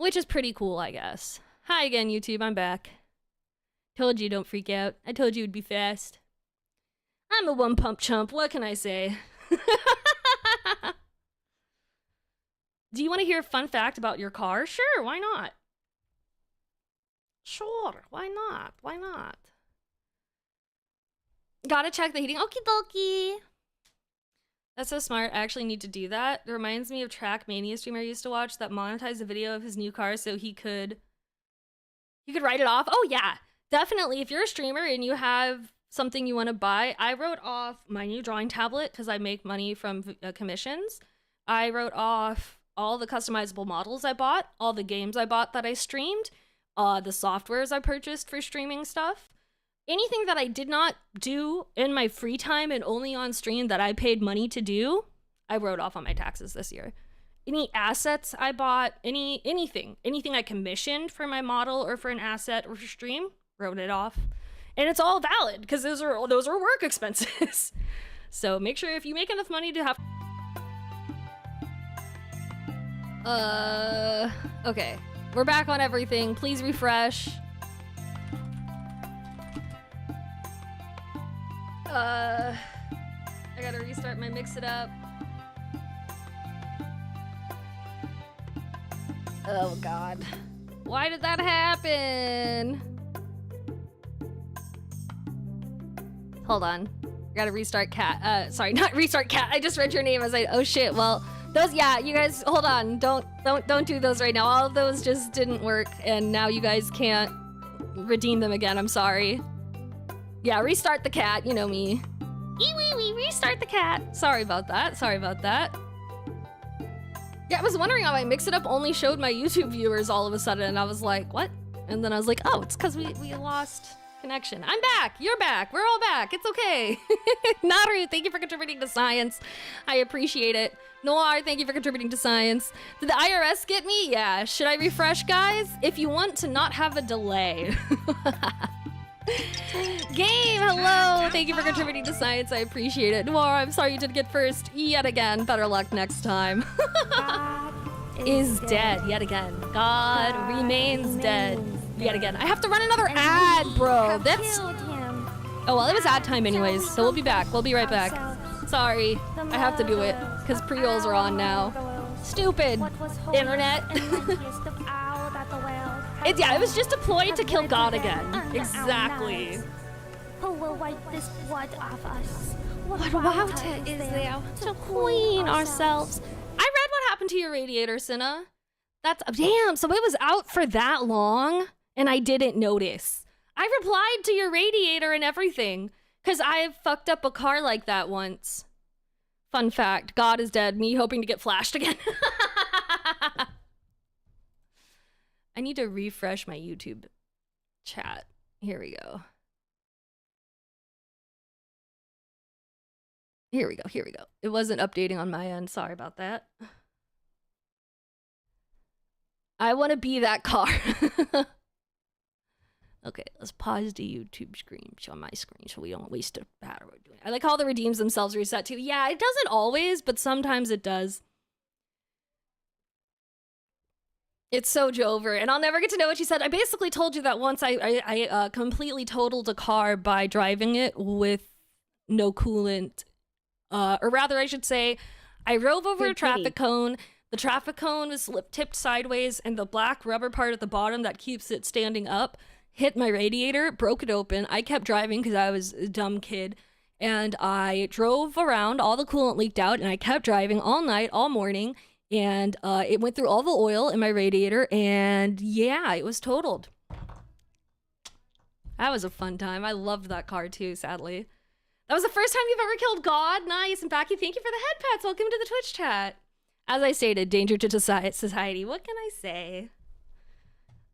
which is pretty cool, I guess. Hi again, YouTube. I'm back. Told you don't freak out. I told you it'd be fast. I'm a one-pump chump. What can I say? Do you want to hear a fun fact about your car? Sure, why not? Sure, why not? Why not? Gotta check the heating. Okie dokie. That's so smart. I actually need to do that. It reminds me of Trackmania streamer I used to watch that monetized a video of his new car so he could write it off. Oh yeah, definitely. If you're a streamer and you have something you want to buy, I wrote off my new drawing tablet because I make money from commissions. I wrote off all the customizable models I bought, all the games I bought that I streamed, the softwares I purchased for streaming stuff. Anything that I did not do in my free time and only on stream that I paid money to do, I wrote off on my taxes this year. Any assets I bought, anything I commissioned for my model or for an asset or for stream, wrote it off. And it's all valid because those are work expenses. So make sure if you make enough money to have... Okay. We're back on everything. Please refresh. I gotta restart my mix it up. Oh god. Why did that happen? Hold on. Gotta restart cat. Sorry, not restart cat. I just read your name as oh shit, well, those, yeah, you guys, hold on. Don't do those right now. All of those just didn't work, and now you guys can't redeem them again. I'm sorry. Yeah, restart the cat. You know me. Restart the cat. Sorry about that. Sorry about that. Yeah, I was wondering how my Mix It Up only showed my YouTube viewers all of a sudden, and I was like, what? And then I was like, oh, it's because we lost connection. I'm back. You're back. We're all back. It's okay. Naru, thank you for contributing to science. I appreciate it. Noir, thank you for contributing to science. Did the IRS get me? Yeah. Should I refresh, guys? If you want to not have a delay. Game, hello! Thank you for contributing to science. I appreciate it. Noir, I'm sorry you didn't get first yet again. Better luck next time. is dead yet again. God remains dead yet again. I have to run another ad, bro. That's... Oh, well, it was ad time anyways, so we'll be back. We'll be right back. Sorry, I have to do it, because pre-rolls are on now. Stupid internet. Yeah, it was just a ploy to kill God again. Exactly. Who will wipe this blood off us? What water is there to clean ourselves? I read what happened to your radiator, Cinna. That's... Damn, so it was out for that long, and I didn't notice. I replied to your radiator and everything, because I have fucked up a car like that once. Fun fact, God is dead, me hoping to get flashed again. I need to refresh my YouTube chat. Here we go. Here we go, here we go. It wasn't updating on my end, sorry about that. I want to be that car. Okay, let's pause the YouTube screen, show my screen so we don't waste a battery. I like how the redeems themselves reset too. Yeah, it doesn't always, but sometimes it does. It's so Jover, and I'll never get to know what she said. I basically told you that once I completely totaled a car by driving it with no coolant. Or rather, I should say, I drove over a traffic cone. The traffic cone was tipped sideways, and the black rubber part at the bottom that keeps it standing up hit my radiator, broke it open. I kept driving because I was a dumb kid, and I drove around. All the coolant leaked out, and I kept driving all night, all morning, and it went through all the oil in my radiator, and yeah, it was totaled. That was a fun time. I loved that car too, sadly. That was the first time you've ever killed God. Nice. And Becky, thank you for the head pats. Welcome to the Twitch chat. As I stated, danger to society. What can I say?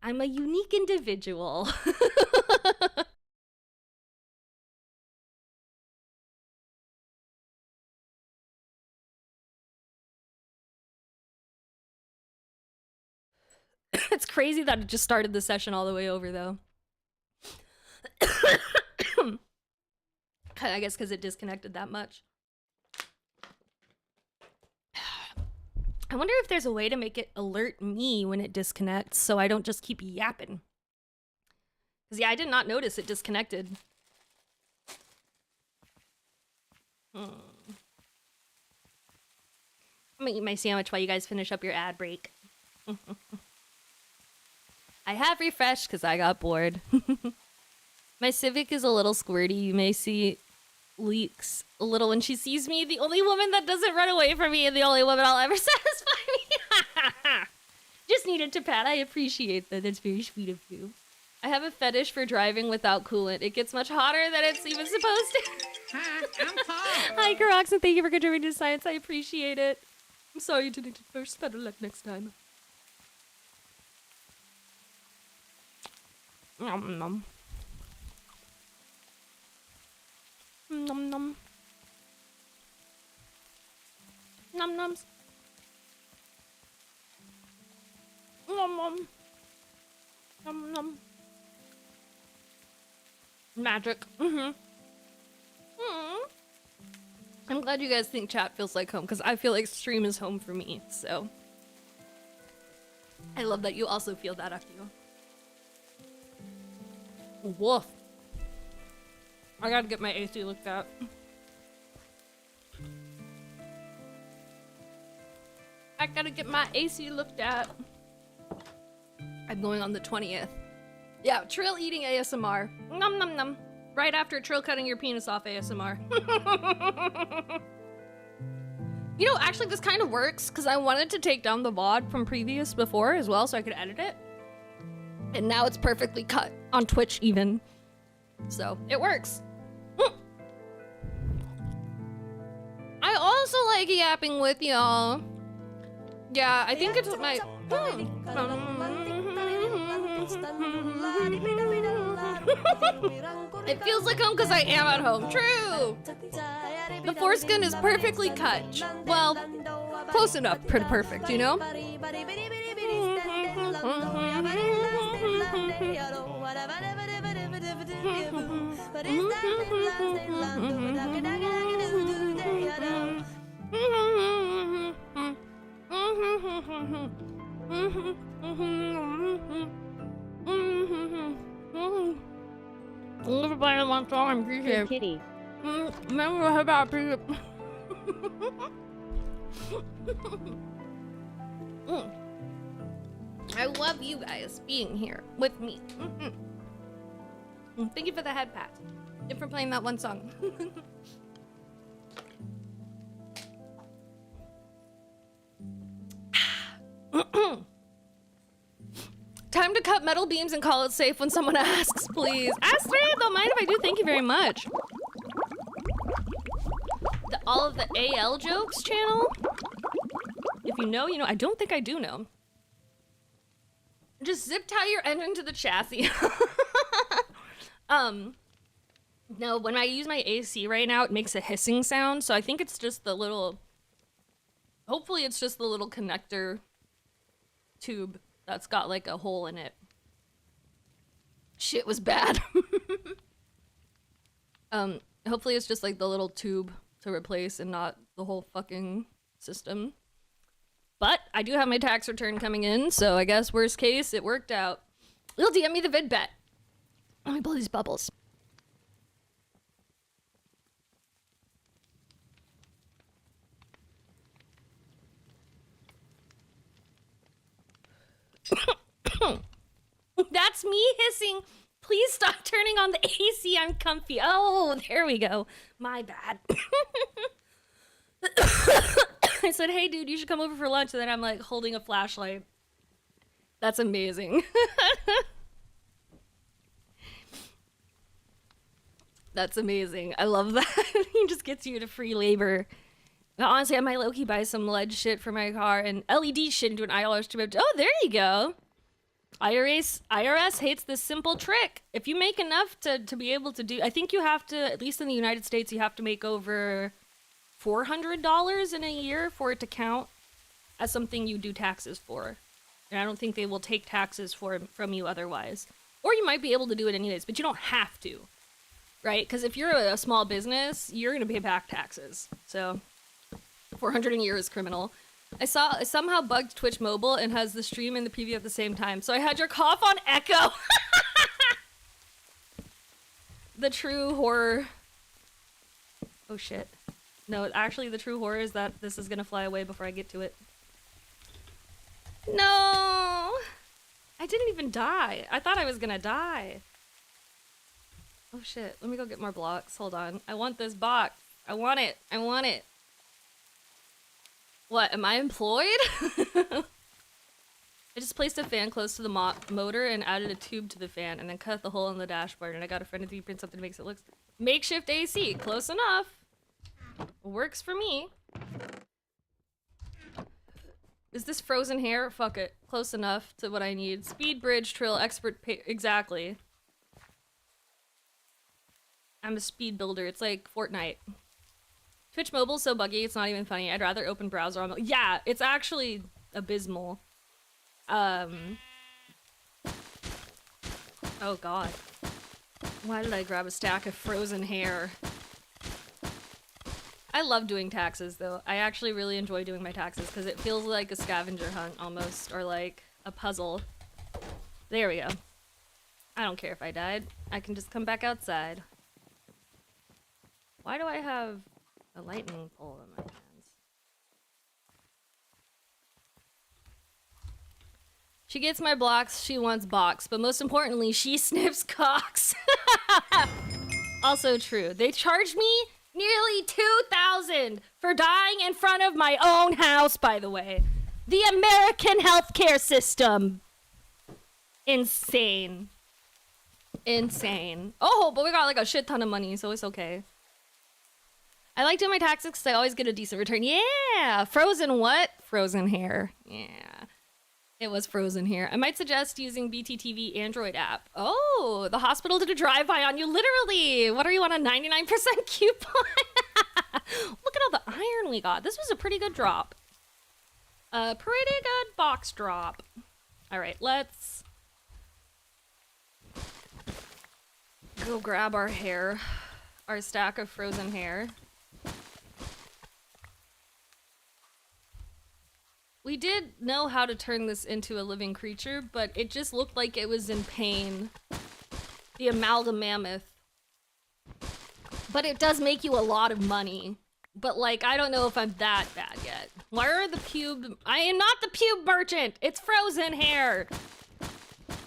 I'm a unique individual. It's crazy that it just started the session all the way over, though. I guess because it disconnected that much. I wonder if there's a way to make it alert me when it disconnects so I don't just keep yapping. Because, yeah, I did not notice it disconnected. I'm gonna eat my sandwich while you guys finish up your ad break. I have refreshed because I got bored. My Civic is a little squirty. You may see leaks a little when she sees me. The only woman that doesn't run away from me and the only woman I'll ever satisfy me. Just needed to pat. I appreciate that. That's very sweet of you. I have a fetish for driving without coolant. It gets much hotter than it's even supposed to. Hi, Karox, and thank you for contributing to science. I appreciate it. I'm sorry you didn't get first. Better luck next time. Nom nom. Nom nom. Nom noms. Nom nom. Nom nom. Magic. I'm glad you guys think chat feels like home, because I feel like stream is home for me, so. I love that you also feel that after you. Woof. I gotta get my AC looked at. I gotta get my AC looked at. I'm going on the 20th. Yeah, Trill eating ASMR. Nom nom nom. Right after Trill cutting your penis off ASMR. You know, actually this kind of works, because I wanted to take down the VOD from before as well, so I could edit it. And now it's perfectly cut on Twitch even. So, it works. I also like yapping with y'all. Yeah, I think it's my... It feels like home because I am at home. True! The foreskin is perfectly cut. Well, close enough. Pretty perfect, you know? Everybody wants all I'm appreciative. Kitty. Remember how about appreciative? I love you guys being here with me. Thank you for the head pat and for playing that one song. Time to cut metal beams and call it safe when someone asks, please. Astrid, don't mind if I do. Thank you very much. All of the AL jokes channel. If you know, you know. I don't think I do know. Just zip tie your engine to the chassis. No, when I use my AC right now, it makes a hissing sound. So I think it's just the little, hopefully it's just the little connector tube that's got like a hole in it. Shit was bad. Hopefully it's just like the little tube to replace and not the whole fucking system. But I do have my tax return coming in, so I guess worst case, it worked out. You'll DM me the vid bet. Let me blow these bubbles. That's me hissing. Please stop turning on the AC. I'm comfy. Oh, there we go. My bad. I said, hey, dude, you should come over for lunch. And then I'm like holding a flashlight. That's amazing. That's amazing. I love that. He just gets you to free labor. But honestly, I might low-key buy some LED shit for my car and LED shit into an ILR stream. Oh, there you go. IRS hates this simple trick. If you make enough to be able to do, I think you have to, at least in the United States, you have to make over $400 in a year for it to count as something you do taxes for. And I don't think they will take taxes from you otherwise. Or you might be able to do it anyways, but you don't have to, right? Because if you're a small business, you're going to pay back taxes. So 400 a year is criminal. I somehow bugged Twitch Mobile and has the stream and the preview at the same time. So I had your cough on echo. The true horror. Oh shit. No, actually the true horror is that this is gonna fly away before I get to it. No! I didn't even die. I thought I was gonna die. Oh shit, let me go get more blocks. Hold on. I want this box. I want it. I want it. What, am I employed? I just placed a fan close to the motor and added a tube to the fan and then cut the hole in the dashboard, and I got a friend to 3D print something that makes it look makeshift AC. Close enough. Works for me. Is this frozen hair? Fuck it. Close enough to what I need. Speed bridge, Trill, expert exactly. I'm a speed builder. It's like Fortnite. Twitch Mobile's so buggy, it's not even funny. I'd rather open browser on yeah, it's actually abysmal. Oh god. Why did I grab a stack of frozen hair? I love doing taxes though. I actually really enjoy doing my taxes because it feels like a scavenger hunt almost, or like a puzzle. There we go. I don't care if I died. I can just come back outside. Why do I have a lightning pole in my hands? She gets my blocks, she wants box, but most importantly, she sniffs cocks. Also true. They charged me nearly $2,000 for dying in front of my own house, by the way. The American healthcare system. Insane. Insane. Oh, but we got like a shit ton of money, so it's okay. I like doing my taxes because I always get a decent return. Yeah! Frozen what? Frozen hair. Yeah. It was frozen hair. I might suggest using BTTV Android app. Oh, the hospital did a drive-by on you, literally. What are you on, a 99% coupon? Look at all the iron we got. This was a pretty good drop. A pretty good box drop. All right, let's go grab our hair, our stack of frozen hair. We did know how to turn this into a living creature, but it just looked like it was in pain. The amalgam mammoth. But it does make you a lot of money. But like, I don't know if I'm that bad yet. Why are the pube? I am not the pube merchant! It's frozen hair!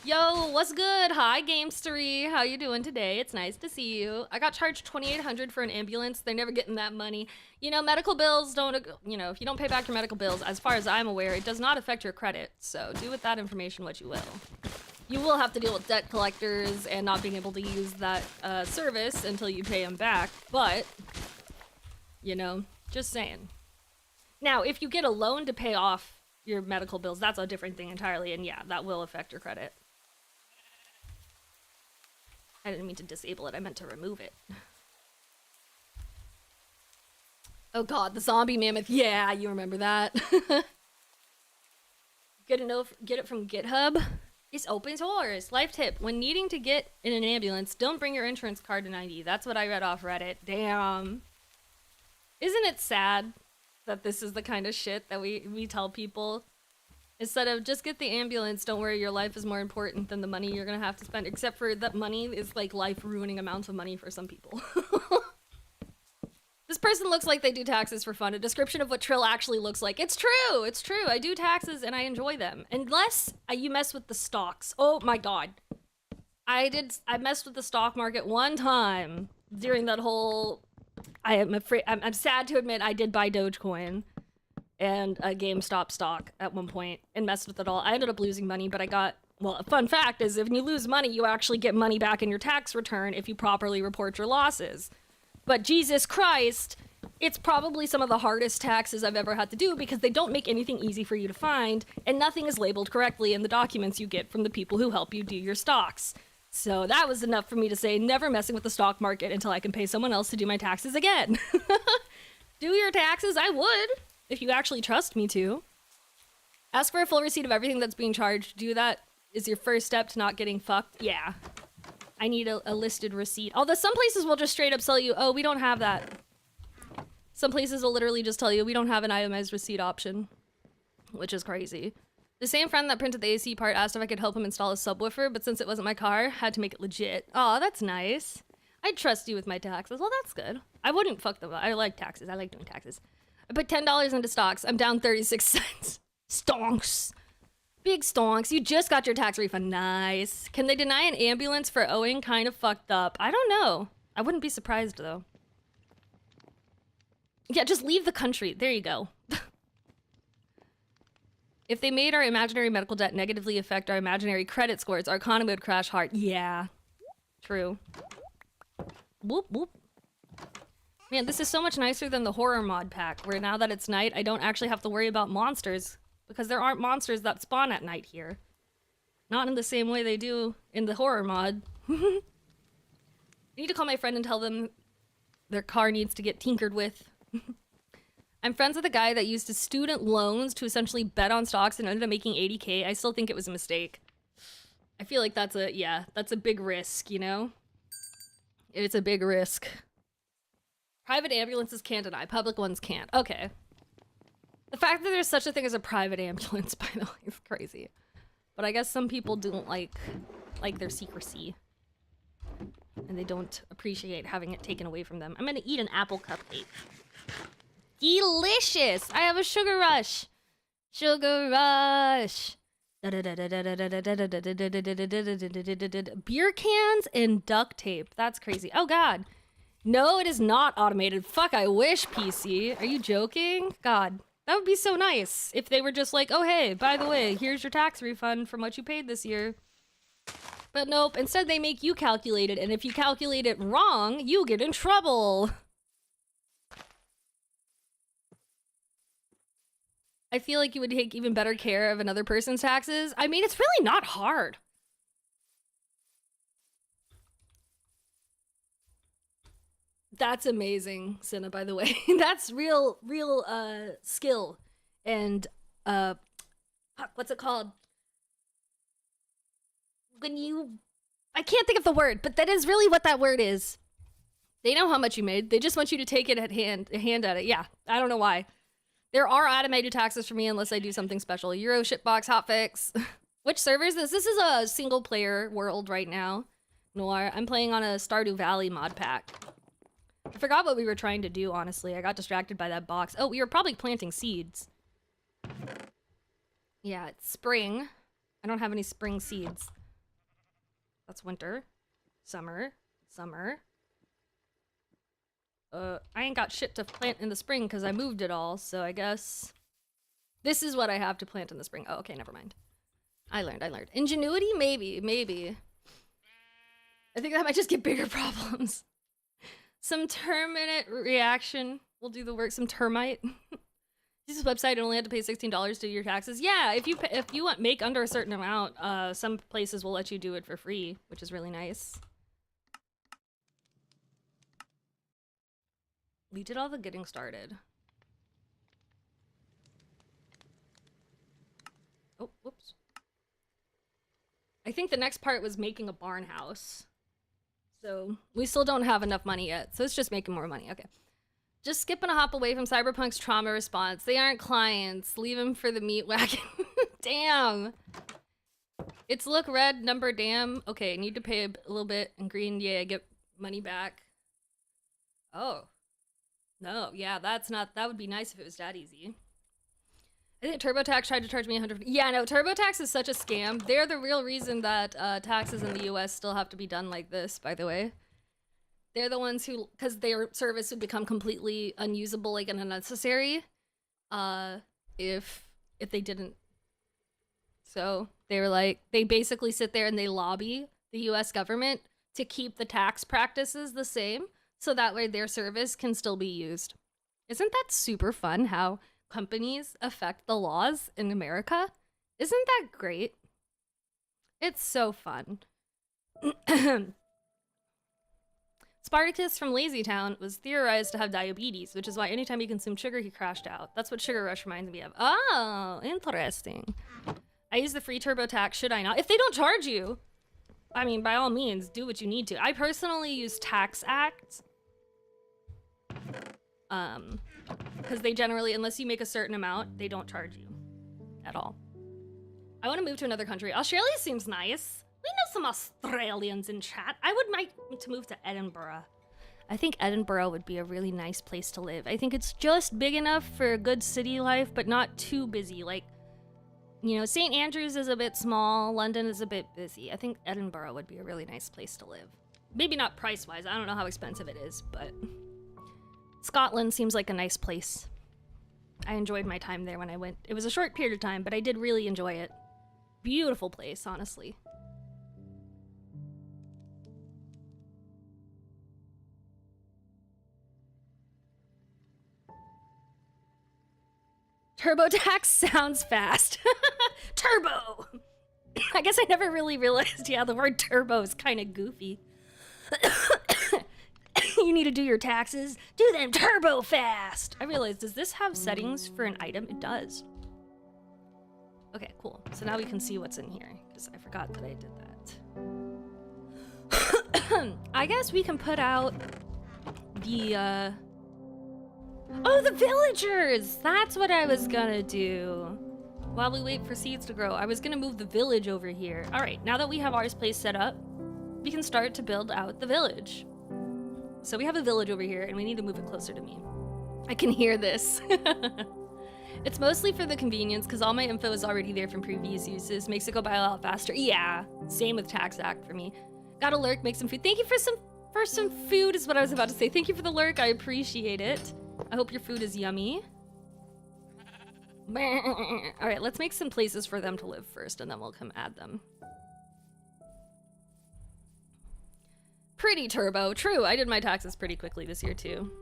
Yo, what's good? Hi, Gamestory. How you doing today? It's nice to see you. I got charged $2,800 for an ambulance. They're never getting that money. You know, medical bills don't, you know, if you don't pay back your medical bills, as far as I'm aware, it does not affect your credit. So do with that information what you will. You will have to deal with debt collectors and not being able to use that service until you pay them back. But, you know, just saying. Now, if you get a loan to pay off your medical bills, that's a different thing entirely. And yeah, that will affect your credit. I didn't mean to disable it, I meant to remove it. Oh god, the zombie mammoth. Yeah, you remember that. Get it from GitHub. It's open source. Life tip, when needing to get in an ambulance, don't bring your insurance card and ID. That's what I read off Reddit. Damn. Isn't it sad that this is the kind of shit that we tell people? Instead of just get the ambulance, don't worry, your life is more important than the money you're gonna have to spend. Except for that money is like life-ruining amounts of money for some people. This person looks like they do taxes for fun. A description of what Trill actually looks like. It's true, it's true. I do taxes and I enjoy them. Unless you mess with the stocks. Oh my god. I messed with the stock market one time during that whole... I'm sad to admit I did buy Dogecoin and a GameStop stock at one point and messed with it all. I ended up losing money, but I got, well, a fun fact is if you lose money, you actually get money back in your tax return if you properly report your losses. But Jesus Christ, it's probably some of the hardest taxes I've ever had to do because they don't make anything easy for you to find and nothing is labeled correctly in the documents you get from the people who help you do your stocks. So that was enough for me to say never messing with the stock market until I can pay someone else to do my taxes again. Do your taxes? I would. If you actually trust me to. Ask for a full receipt of everything that's being charged. Do that is your first step to not getting fucked. Yeah. I need a listed receipt. Although some places will just straight up sell you, oh, we don't have that. Some places will literally just tell you, we don't have an itemized receipt option. which is crazy. The same friend that printed the AC part asked if I could help him install a subwoofer, but since it wasn't my car, had to make it legit. Oh, that's nice. I trust you with my taxes. Well, that's good. I wouldn't fuck them up. I like taxes. I like doing taxes. I put $10 into stocks. I'm down 36 cents. Stonks. Big stonks. You just got your tax refund. Nice. Can they deny an ambulance for owing? Kind of fucked up. I don't know. I wouldn't be surprised, though. Yeah, just leave the country. There you go. If they made our imaginary medical debt negatively affect our imaginary credit scores, our economy would crash hard. Yeah. True. Whoop, whoop. Man, this is so much nicer than the horror mod pack, where now that it's night, I don't actually have to worry about monsters, because there aren't monsters that spawn at night here. Not in the same way they do in the horror mod. I need to call my friend and tell them their car needs to get tinkered with. I'm friends with a guy that used his student loans to essentially bet on stocks and ended up making 80K. I still think it was a mistake. I feel like that's a big risk, you know? It's a big risk. Private ambulances can't deny, public ones can't. Okay. The fact that there's such a thing as a private ambulance, by the way, is crazy. But I guess some people don't like their secrecy. And they don't appreciate having it taken away from them. I'm gonna eat an apple cupcake. Delicious! I have a sugar rush! Sugar rush! Beer cans and duct tape. That's crazy. Oh god. No, it is not automated. Fuck, I wish, PC. Are you joking? God, that would be so nice if they were just like, oh hey, by the way, here's your tax refund from what you paid this year. But nope, instead they make you calculate it, and if you calculate it wrong, you get in trouble. I feel like you would take even better care of another person's taxes. I mean, it's really not hard. That's amazing, Cinna, by the way. That's real skill. And, what's it called? I can't think of the word, but that is really what that word is. They know how much you made. They just want you to take it at hand at it. Yeah, I don't know why. There are automated taxes for me unless I do something special. Euro, shitbox, hotfix. Which server is this? This is a single player world right now. Noir. I'm playing on a Stardew Valley mod pack. I forgot what we were trying to do, honestly. I got distracted by that box. Oh, we were probably planting seeds. Yeah, it's spring. I don't have any spring seeds. That's winter. Summer. Summer. I ain't got shit to plant in the spring because I moved it all, so I guess this is what I have to plant in the spring. Oh, okay, never mind. I learned. Ingenuity? Maybe. I think that might just get bigger problems. Some terminate reaction will do the work. Some termite. This website and only have to pay $16 to do your taxes. Yeah, if you make under a certain amount, some places will let you do it for free, which is really nice. We did all the getting started. Oh, whoops. I think the next part was making a barn house. So we still don't have enough money yet. So it's just making more money. Okay. Just skipping a hop away from Cyberpunk's trauma response. They aren't clients. Leave them for the meat wagon. Damn. It's look red, number damn. Okay, need to pay a little bit. And green, yeah, get money back. Oh. No, yeah, that would be nice if it was that easy. I think TurboTax tried to charge me $100. Yeah, no, TurboTax is such a scam. They're the real reason that taxes in the US still have to be done like this, by the way. They're the ones who, because their service would become completely unusable, like, and unnecessary, if they didn't. So they were like, they basically sit there and they lobby the US government to keep the tax practices the same, so that way their service can still be used. Isn't that super fun how companies affect the laws in America? Isn't that great? It's so fun. Spartacus from Lazytown was theorized to have diabetes, which is why anytime he consumed sugar, he crashed out. That's what Sugar Rush reminds me of. Oh, interesting. I use the free TurboTax, should I not? If they don't charge you, I mean, by all means, do what you need to. I personally use Tax Act. Because they generally, unless you make a certain amount, they don't charge you. at all. I want to move to another country. Australia seems nice. We know some Australians in chat. I would like to move to Edinburgh. I think Edinburgh would be a really nice place to live. I think it's just big enough for a good city life, but not too busy. Like, you know, St. Andrews is a bit small. London is a bit busy. I think Edinburgh would be a really nice place to live. Maybe not price-wise. I don't know how expensive it is, but Scotland seems like a nice place. I enjoyed my time there when I went. It was a short period of time, but I did really enjoy it. Beautiful place, honestly. TurboTax sounds fast. Turbo! I guess I never really realized, yeah, the word turbo is kind of goofy. You need to do your taxes? Do them turbo fast! I realized, does this have settings for an item? It does. Okay, cool. So now we can see what's in here, because I forgot that I did that. I guess we can put out the, Oh, the villagers! That's what I was gonna do. While we wait for seeds to grow, I was gonna move the village over here. All right, now that we have our place set up, we can start to build out the village. So we have a village over here, and we need to move it closer to me. I can hear this. It's mostly for the convenience, because all my info is already there from previous uses. Makes it go by a lot faster. Yeah, same with Tax Act for me. Got a lurk, make some food. Thank you for some food is what I was about to say. Thank you for the lurk, I appreciate it. I hope your food is yummy. All right, let's make some places for them to live first, and then we'll come add them. Pretty turbo. True, I did my taxes pretty quickly this year, too.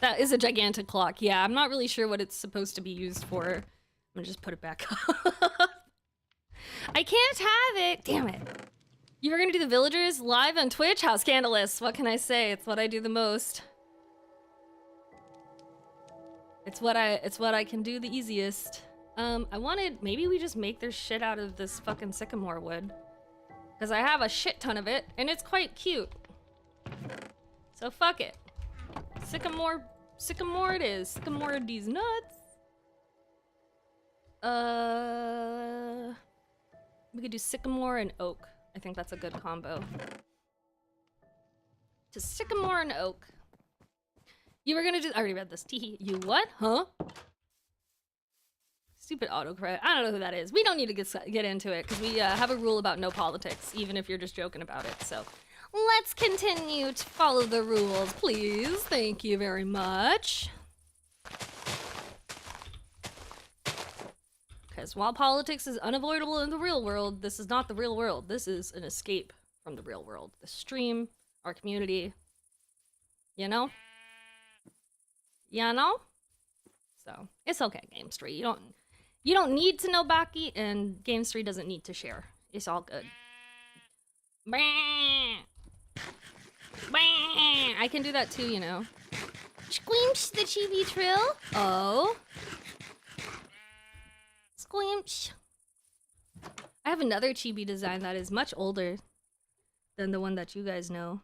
That is a gigantic clock. Yeah, I'm not really sure what it's supposed to be used for. I'm gonna just put it back up. I can't have it! Damn it. You were gonna do the villagers live on Twitch? How scandalous. What can I say? It's what I do the most. It's what I can do the easiest. I wanted, maybe we just make their shit out of this fucking sycamore wood. Because I have a shit ton of it, and it's quite cute. So fuck it. Sycamore it is. Sycamore these nuts. We could do sycamore and oak. I think that's a good combo. To sycamore and oak. You were gonna do, I already read this. Teehee. You what? Huh? Stupid autocorrect. I don't know who that is. We don't need to get into it, because we have a rule about no politics, even if you're just joking about it, so. Let's continue to follow the rules, please. Thank you very much. Because while politics is unavoidable in the real world, this is not the real world. This is an escape from the real world. The stream, our community, you know? You know? So, it's okay, Game Street. You don't need to know Baki, and Game Street doesn't need to share. It's all good. I can do that too, you know. Squeamsh the chibi Trill. Oh. Squeamsh. I have another chibi design that is much older than the one that you guys know.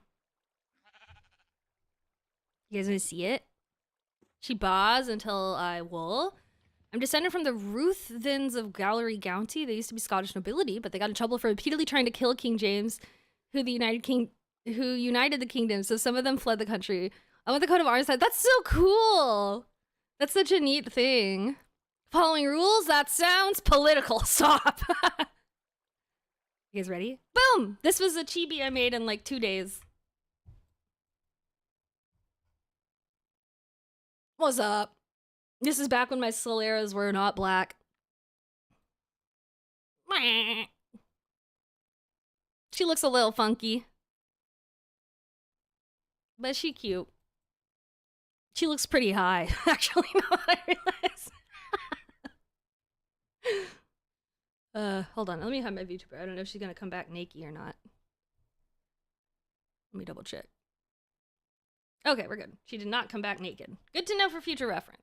You guys want to see it? She baws until I wool. I'm descended from the Ruthvens of Gallery County. They used to be Scottish nobility, but they got in trouble for repeatedly trying to kill King James, who united the kingdom, so some of them fled the country. I want the coat of arms side. That's so cool! That's such a neat thing. Following rules? That sounds political. Stop! You guys ready? Boom! This was a chibi I made in like 2 days. What's up? This is back when my Soleras were not black. She looks a little funky. But she cute. She looks pretty high, actually, now that I realize. Hold on. Let me have my VTuber. I don't know if she's gonna come back naked or not. Let me double check. Okay, we're good. She did not come back naked. Good to know for future reference.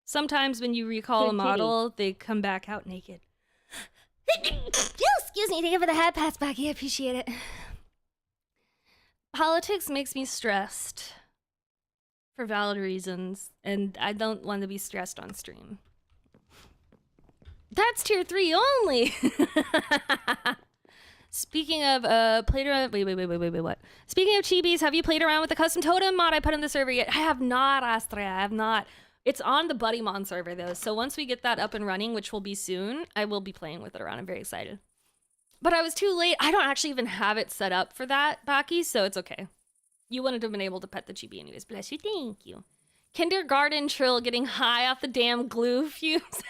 Sometimes when you recall a model, they come back out naked. Excuse me, thank you for the head pats, Becky. I appreciate it. Politics makes me stressed. For valid reasons. And I don't want to be stressed on stream. That's tier 3 only! Speaking of, played around- wait, what? Speaking of chibis, have you played around with the custom totem mod I put in the server yet? I have not, Astrea, I have not. It's on the BuddyMon server, though, so once we get that up and running, which will be soon, I will be playing with it around. I'm very excited. But I was too late. I don't actually even have it set up for that, Baki, so it's okay. You wouldn't have been able to pet the chibi anyways. Bless you, thank you. Kindergarten Trill getting high off the damn glue fumes.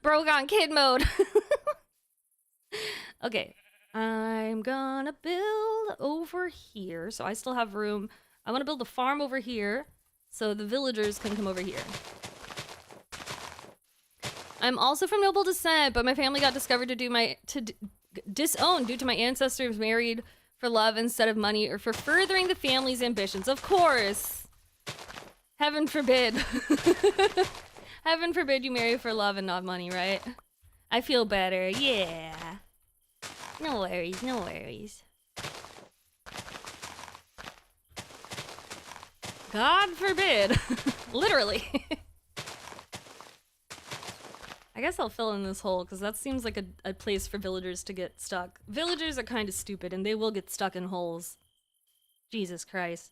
Broke on kid mode. Okay, I'm gonna build over here, so I still have room. I want to build a farm over here, so the villagers can come over here. I'm also from noble descent, but my family got discovered disowned due to my ancestors married for love instead of money, or for furthering the family's ambitions. Of course. Heaven forbid. Heaven forbid you marry for love and not money, right? I feel better, yeah. No worries, no worries. God forbid. Literally. I guess I'll fill in this hole, because that seems like a place for villagers to get stuck. Villagers are kind of stupid, and they will get stuck in holes. Jesus Christ.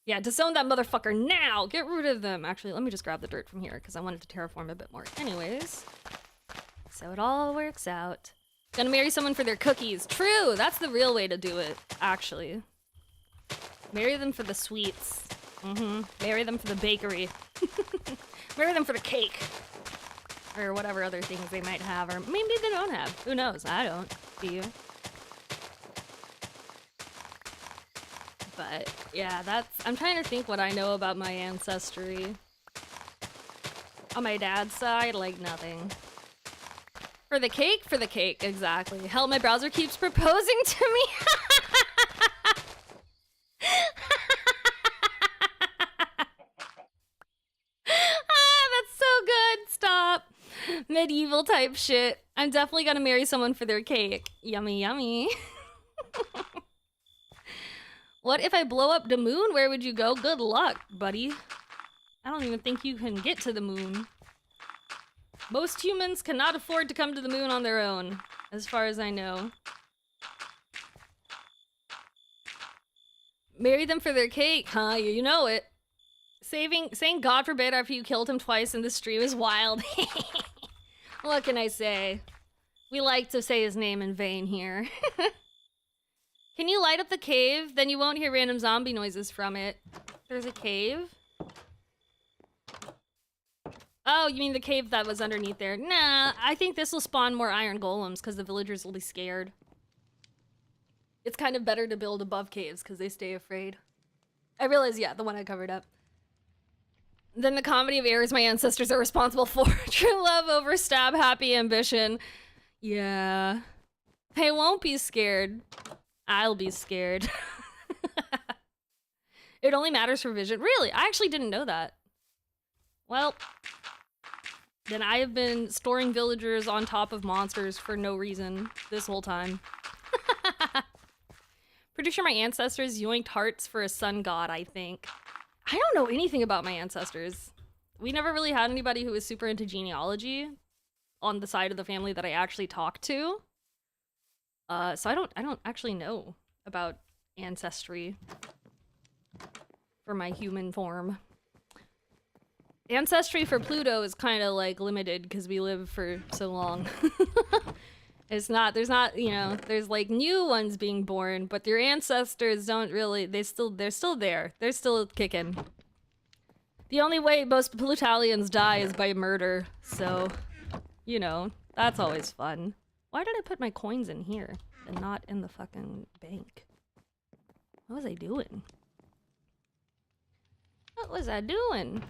Yeah, disown that motherfucker now! Get rid of them! Actually, let me just grab the dirt from here, because I wanted to terraform a bit more. Anyways. So it all works out. Gonna marry someone for their cookies. True! That's the real way to do it, actually. Marry them for the sweets. Marry them for the bakery. Marry them for the cake. Or whatever other things they might have, or maybe they don't have. Who knows? I don't. Do you? But yeah, I'm trying to think what I know about my ancestry. On my dad's side, like nothing. For the cake? For the cake, exactly. Hell, my browser keeps proposing to me. That's so good. Stop. Medieval type shit. I'm definitely gonna marry someone for their cake. Yummy, yummy. What if I blow up the moon? Where would you go? Good luck, buddy. I don't even think you can get to the moon. Most humans cannot afford to come to the moon on their own, as far as I know. Marry them for their cake, huh? You know it. Saying God forbid after you killed him twice in the stream is wild. What can I say? We like to say his name in vain here. Can you light up the cave? Then you won't hear random zombie noises from it. There's a cave? Oh, you mean the cave that was underneath there? Nah, I think this will spawn more iron golems because the villagers will be scared. It's kind of better to build above caves because they stay afraid. I realize, yeah, the one I covered up. Then the comedy of errors my ancestors are responsible for. True love over stab happy ambition. Yeah. They won't be scared. I'll be scared. It only matters for vision. Really? I actually didn't know that. Well, then I have been storing villagers on top of monsters for no reason this whole time. Pretty sure my ancestors yoinked hearts for a sun god, I think. I don't know anything about my ancestors. We never really had anybody who was super into genealogy on the side of the family that I actually talked to. So I don't actually know about ancestry for my human form. Ancestry for Pluto is kind of like limited because we live for so long. There's not, you know, there's like new ones being born, but your ancestors don't really, they're still there. They're still kicking. The only way most Plutalians die is by murder, so, you know, that's always fun. Why did I put my coins in here and not in the fucking bank? What was I doing? What was I doing?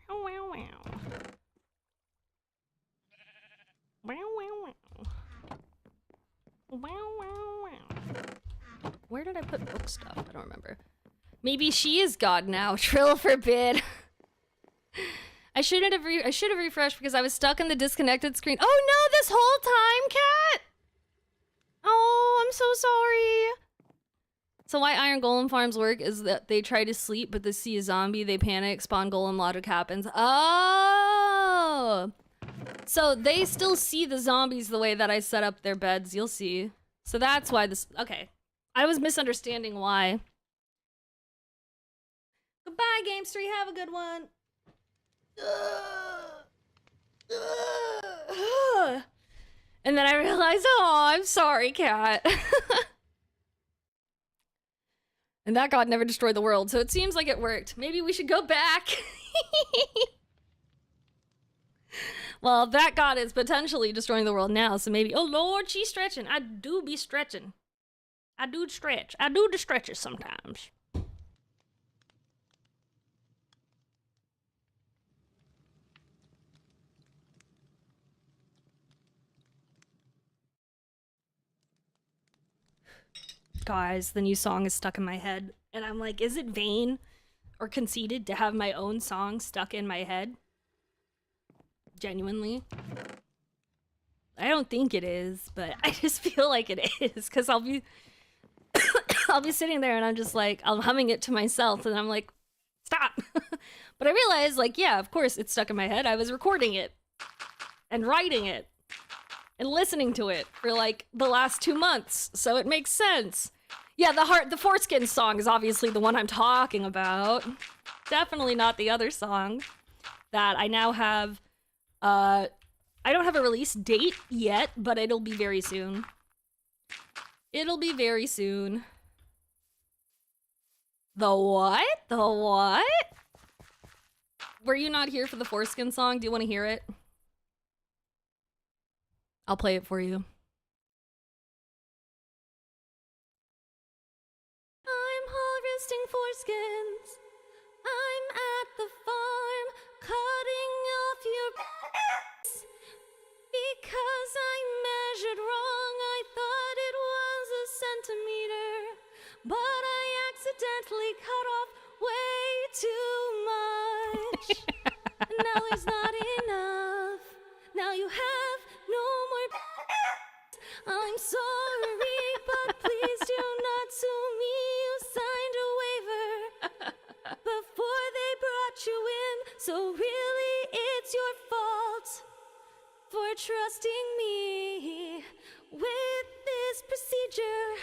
Wow, wow, wow. Wow, wow, wow. Wow, wow, wow. Where did I put book stuff? I don't remember. Maybe she is God now. Trill forbid. I should have refreshed because I was stuck in the disconnected screen. Oh no, this whole time, cat. Oh, I'm so sorry. So why Iron Golem farms work is that they try to sleep, but they see a zombie, they panic, spawn golem, logic happens. Oh! So they still see the zombies the way that I set up their beds, you'll see. So that's why this, okay. I was misunderstanding why. Goodbye, Games3, have a good one. And then I realized, oh, I'm sorry, cat. And that god never destroyed the world, so it seems like it worked. Maybe we should go back. Well, that god is potentially destroying the world now, so maybe... Oh, Lord, she's stretching. I do be stretching. I do stretch. I do the stretches sometimes. Guys, the new song is stuck in my head. And I'm like, is it vain or conceited to have my own song stuck in my head? Genuinely. I don't think it is, but I just feel like it is, because I'll be I'll be sitting there and I'm just like, I'm humming it to myself and I'm like, stop. But I realized, like, yeah, of course it's stuck in my head. I was recording it and writing it and listening to it for like the last 2 months, so it makes sense. Yeah, the Foreskin song is obviously the one I'm talking about. Definitely not the other song that I now have. I don't have a release date yet, but it'll be very soon. It'll be very soon. The what? The what? Were you not here for the Foreskin song? Do you want to hear it? I'll play it for you. I'm harvesting foreskins. I'm at the farm, cutting off your because I measured wrong. I thought it was a centimeter, but I accidentally cut off way too much. Now there's not enough. Now you have no more. I'm sorry, but please do not sue me. You signed a waiver before they brought you in, so really it's your fault for trusting me with this procedure.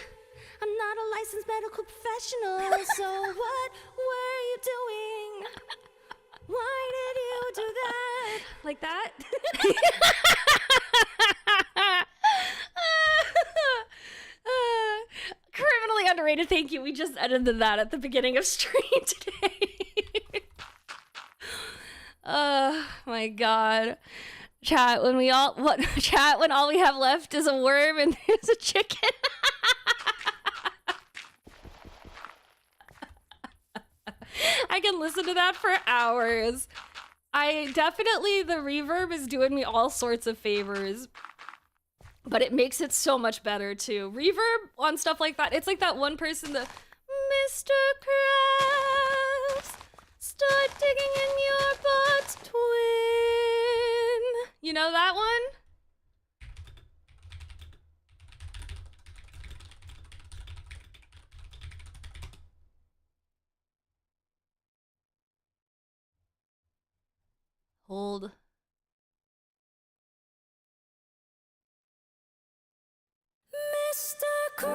I'm not a licensed medical professional, so what were you doing? Why did you do that? Like that? Criminally underrated, thank you. We just edited that at the beginning of stream today. Oh my god. Chat, when all we have left is a worm and there's a chicken. I can listen to that for hours. The reverb is doing me all sorts of favors, but it makes it so much better too. Reverb on stuff like that, it's like that one person, the Mr. Krabs, start digging in your butt, twin. You know that one? Hold. Mr. Krabs,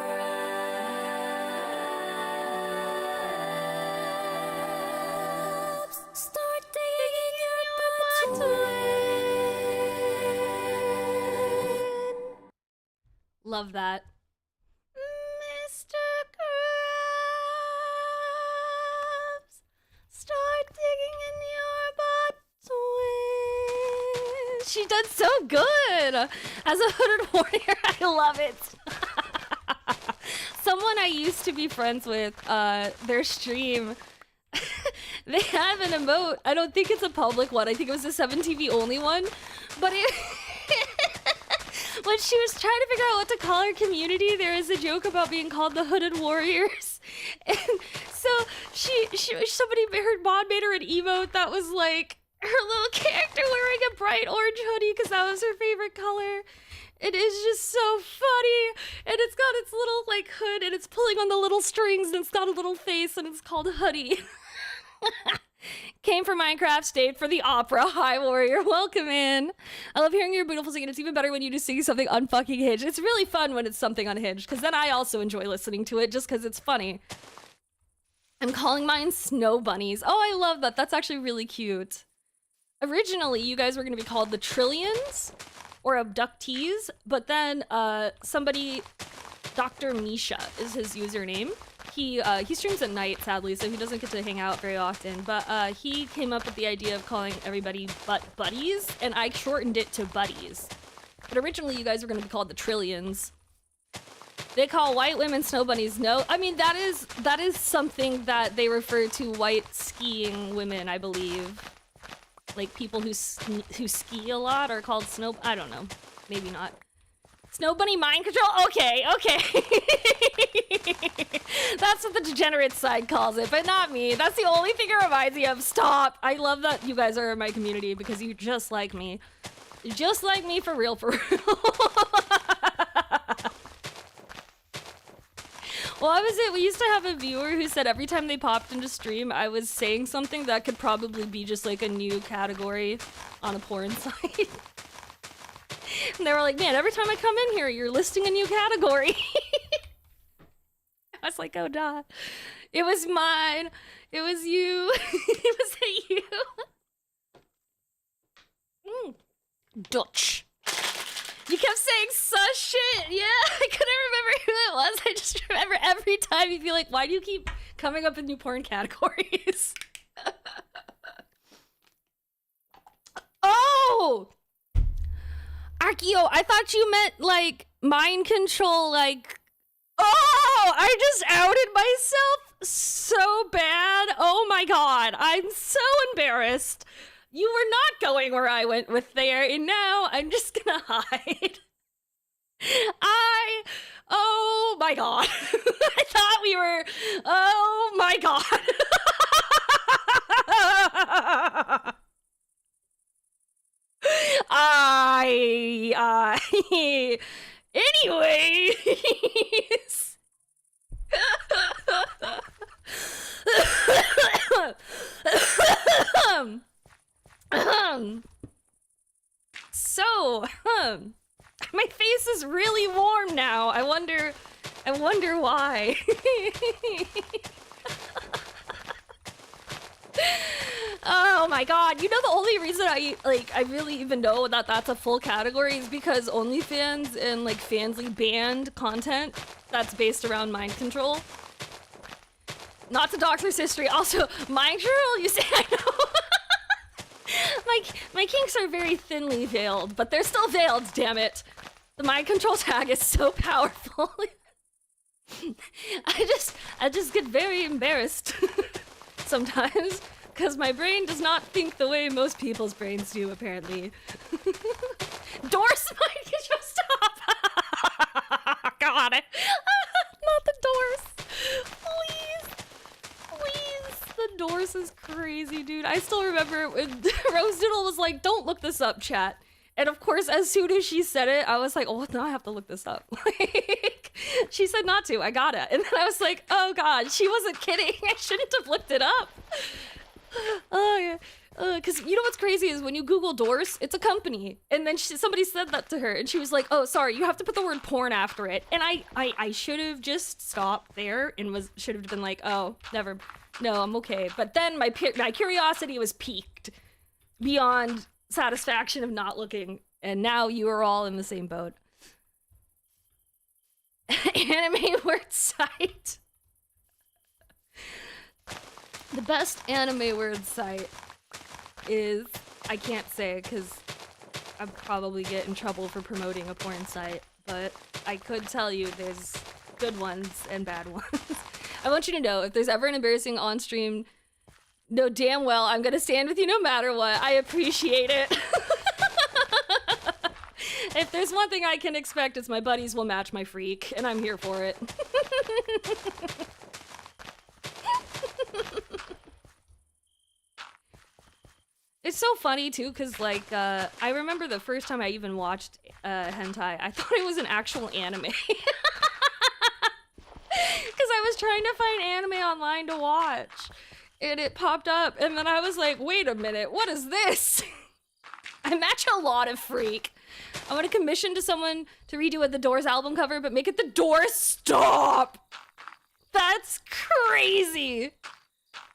start digging in your butt, twin. Love that. Mr. Krabs, start digging in your butt, twin. She did so good as a hooded warrior. I love it. Someone I used to be friends with, their stream, they have an emote. I don't think it's a public one. I think it was a 7TV only one, but it when she was trying to figure out what to call her community, there is a joke about being called the Hooded Warriors. And So somebody, her mom made her an emote that was like her little character wearing a bright orange hoodie because that was her favorite color. It is just so funny, and it's got its little like hood, and it's pulling on the little strings, and it's got a little face, and it's called Hoodie. Came from Minecraft, stayed for the opera. Hi, Warrior. Welcome in. I love hearing your beautiful singing. It's even better when you just sing something unfucking hinged. It's really fun when it's something unhinged, because then I also enjoy listening to it just because it's funny. I'm calling mine Snow Bunnies. Oh, I love that. That's actually really cute. Originally, you guys were going to be called the Trillions or Abductees, but then somebody, Dr. Misha is his username. He streams at night, sadly, so he doesn't get to hang out very often, but he came up with the idea of calling everybody buddies, and I shortened it to buddies. But originally, you guys were going to be called the Trillions. They call white women snow bunnies. No, I mean, that is something that they refer to white skiing women, I believe. Like, people who ski a lot are called snow... I don't know. Maybe not. Snow bunny mind control? Okay. That's what the degenerate side calls it, but not me. That's the only thing it reminds me of. Stop. I love that you guys are in my community because you're just like me. You're just like me for real, for real. What was it? We used to have a viewer who said every time they popped into stream, I was saying something that could probably be just like a new category on a porn site. And they were like, man, every time I come in here, you're listing a new category. I was like, oh, duh. It was mine. It was you. It was you. Dutch. You kept saying such shit. Yeah, I couldn't remember who it was. I just remember every time you'd be like, why do you keep coming up with new porn categories? Oh! Archeo, I thought you meant, like, mind control, like... Oh! I just outed myself so bad. Oh my god, I'm so embarrassed. You were not going where I went with there, and now I'm just gonna hide. Oh my god. I thought we were... Oh my god. Anyways. So, my face is really warm now. I wonder why. Oh my god, you know the only reason I really even know that that's a full category is because OnlyFans and like Fansly banned content that's based around mind control. Not to Doctor's history, also mind control, you say. I know. My kinks are very thinly veiled, but they're still veiled, damn it. The mind control tag is so powerful. I just get very embarrassed sometimes, because my brain does not think the way most people's brains do, apparently. Doors mind control, stop! God, not the doors. Please, the doors is crazy, dude. I still remember when Rose Doodle was like, don't look this up, chat. And of course, as soon as she said it, I was like, oh, now I have to look this up. Like, she said not to, I got it. And then I was like, oh god, she wasn't kidding. I shouldn't have looked it up. Oh yeah. Because you know what's crazy is when you Google Doors, it's a company. And then somebody said that to her, and she was like, oh, sorry, you have to put the word porn after it. And I should have just stopped there and should have been like, oh, never, no, I'm okay. But then my curiosity was piqued beyond satisfaction of not looking, and now you are all in the same boat. Anime word site. The best anime word site is, I can't say because I'd probably get in trouble for promoting a porn site, but I could tell you there's good ones and bad ones. I want you to know, if there's ever an embarrassing on-stream, know damn well I'm gonna stand with you no matter what. I appreciate it. If there's one thing I can expect, it's my buddies will match my freak, and I'm here for it. It's so funny too, because like I remember the first time I even watched hentai, I thought it was an actual anime. Because I was trying to find anime online to watch, and it popped up, and then I was like, wait a minute, what is this? I match a lot of freak. I want to commission to someone to redo the Doors album cover, but make it the Doors. Stop! That's crazy.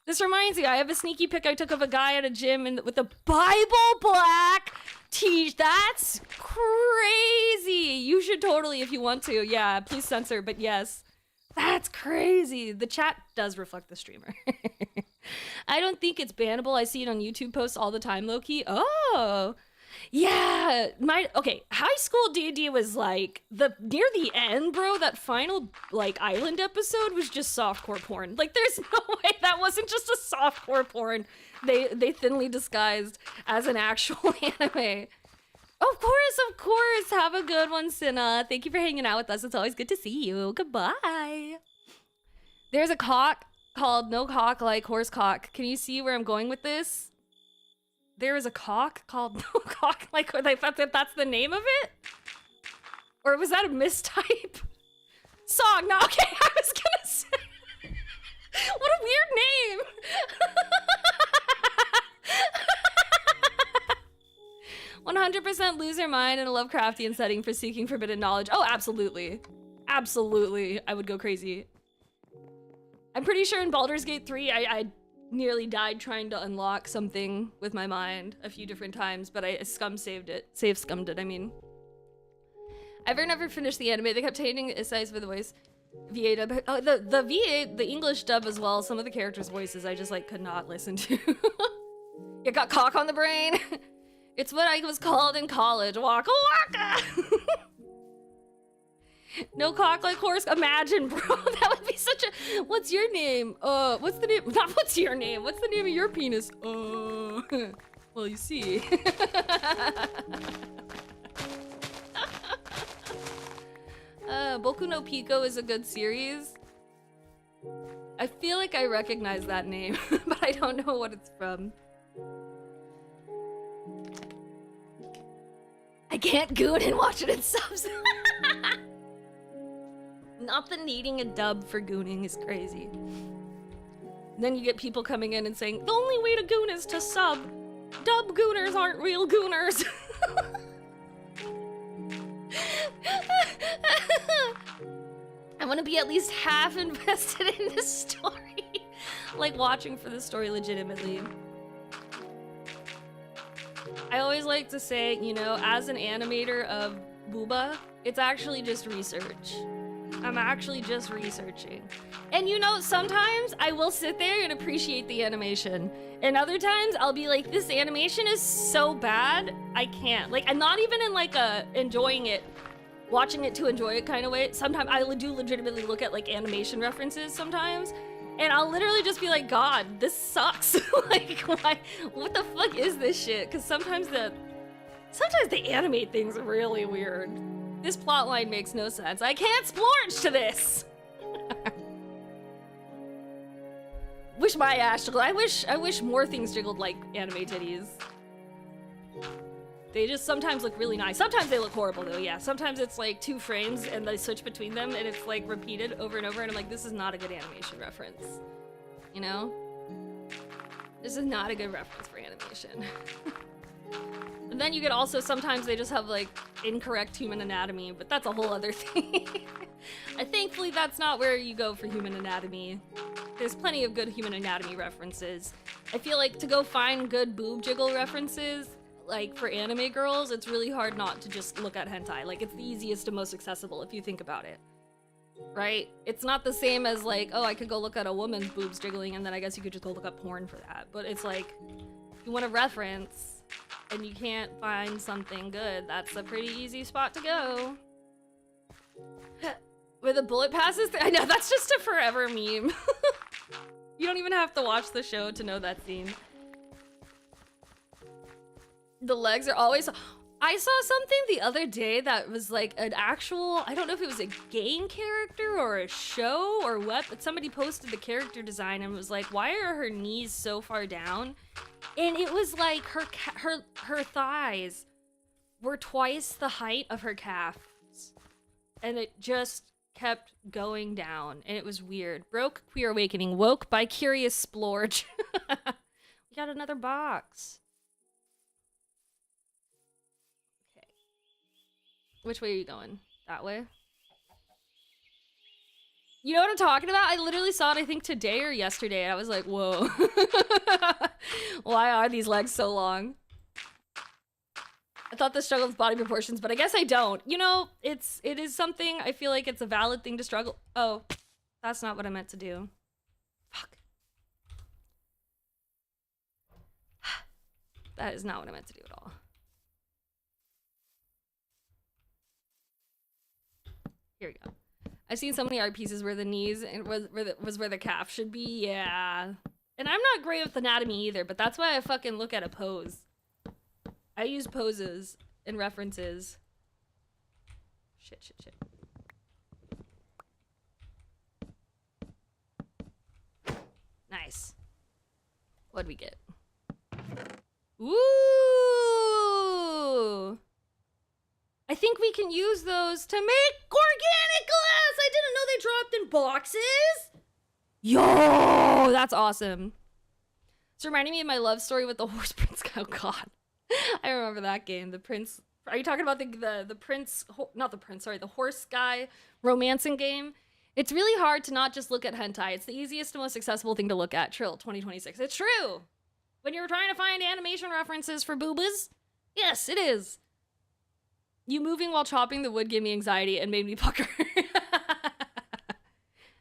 This reminds me, I have a sneaky pic I took of a guy at a gym with a Bible black tee. That's crazy. You should totally, if you want to. Yeah, please censor, but yes. That's crazy. The chat does reflect the streamer. I don't think it's bannable. I see it on YouTube posts all the time, low-key. Oh, yeah. Okay, high school D&D was like, near the end, bro, that final, like, island episode was just softcore porn. Like, there's no way that wasn't just a softcore porn they thinly disguised as an actual anime. Of course. Have a good one, Cinna. Thank you for hanging out with us. It's always good to see you. Goodbye. There's a cock called No Cock Like Horse Cock. Can you see where I'm going with this? There is a cock called No Cock Like Horse. That's the name of it? Or was that a mistype? Song. No, okay, I was gonna say. What a weird name. 100% lose your mind in a Lovecraftian setting for seeking forbidden knowledge. Oh, absolutely. Absolutely. I would go crazy. I'm pretty sure in Baldur's Gate 3, I nearly died trying to unlock something with my mind a few different times, but I scummed it, I mean. I've never finished the anime. They kept changing Isai's for the voice. VA dub. Oh, the VA, the English dub as well. Some of the characters' voices I just, like, could not listen to. You got cock on the brain. It's what I was called in college. Waka waka! No cock like horse. Imagine, bro. That would be such a... What's your name? What's the name? Not what's your name. What's the name of your penis? Well, you see. Boku no Pico is a good series. I feel like I recognize that name, but I don't know what it's from. I can't goon and watch it in subs. Not the needing a dub for gooning is crazy. Then you get people coming in and saying, the only way to goon is to sub. Dub gooners aren't real gooners. I want to be at least half invested in this story. Like watching for the story legitimately. I always like to say, you know, as an animator of booba, it's actually just research. I'm actually just researching. And you know, sometimes I will sit there and appreciate the animation. And other times I'll be like, this animation is so bad, I can't. Like, I'm not even in like a enjoying it, watching it to enjoy it kind of way. Sometimes I do legitimately look at like animation references sometimes. And I'll literally just be like, God, this sucks. Like, why? What the fuck is this shit? Because sometimes they animate things really weird. This plotline makes no sense. I can't splorge to this. Wish my ass jiggled. I wish more things jiggled like anime titties. They just sometimes look really nice. Sometimes they look horrible though, yeah. Sometimes it's like 2 frames and they switch between them and it's like repeated over and over and I'm like, this is not a good animation reference. You know? This is not a good reference for animation. And then you get also, sometimes they just have like incorrect human anatomy, but that's a whole other thing. Thankfully that's not where you go for human anatomy. There's plenty of good human anatomy references. I feel like to go find good boob jiggle references, like for anime girls, it's really hard not to just look at hentai. Like it's the easiest and most accessible if you think about it. Right? It's not the same as like, oh, I could go look at a woman's boobs jiggling and then I guess you could just go look up porn for that. But it's like, you want a reference and you can't find something good, that's a pretty easy spot to go. Where the bullet passes I know, that's just a forever meme. You don't even have to watch the show to know that scene. The legs are always... I saw something the other day that was like an actual, I don't know if it was a game character or a show or what, but somebody posted the character design and was like, why are her knees so far down? And it was like her thighs were twice the height of her calves. And it just kept going down, and it was weird. Broke Queer Awakening, woke by Curious Splorge. We got another box. Okay. Which way are you going? That way? You know what I'm talking about? I literally saw it, I think, today or yesterday. I was like, whoa. Why are these legs so long? I thought this struggled with body proportions, but I guess I don't. You know, it is something, I feel like it's a valid thing to struggle. Oh, that's not what I meant to do. Fuck. That is not what I meant to do at all. Here we go. I've seen so many art pieces where the knees was where the calf should be. Yeah. And I'm not great with anatomy either, but that's why I fucking look at a pose. I use poses and references. Shit. Nice. What'd we get? Ooh! I think we can use those to make organic glass! I didn't know they dropped in boxes! Yo! That's awesome. It's reminding me of my love story with the horse prince. Oh god. I remember that game. The prince. Are you talking about the prince? Not the prince. Sorry, the horse guy romancing game. It's really hard to not just look at hentai. It's the easiest and most accessible thing to look at. Trill 2026. It's true. When you're trying to find animation references for boobas, yes, it is. You moving while chopping the wood gave me anxiety and made me pucker.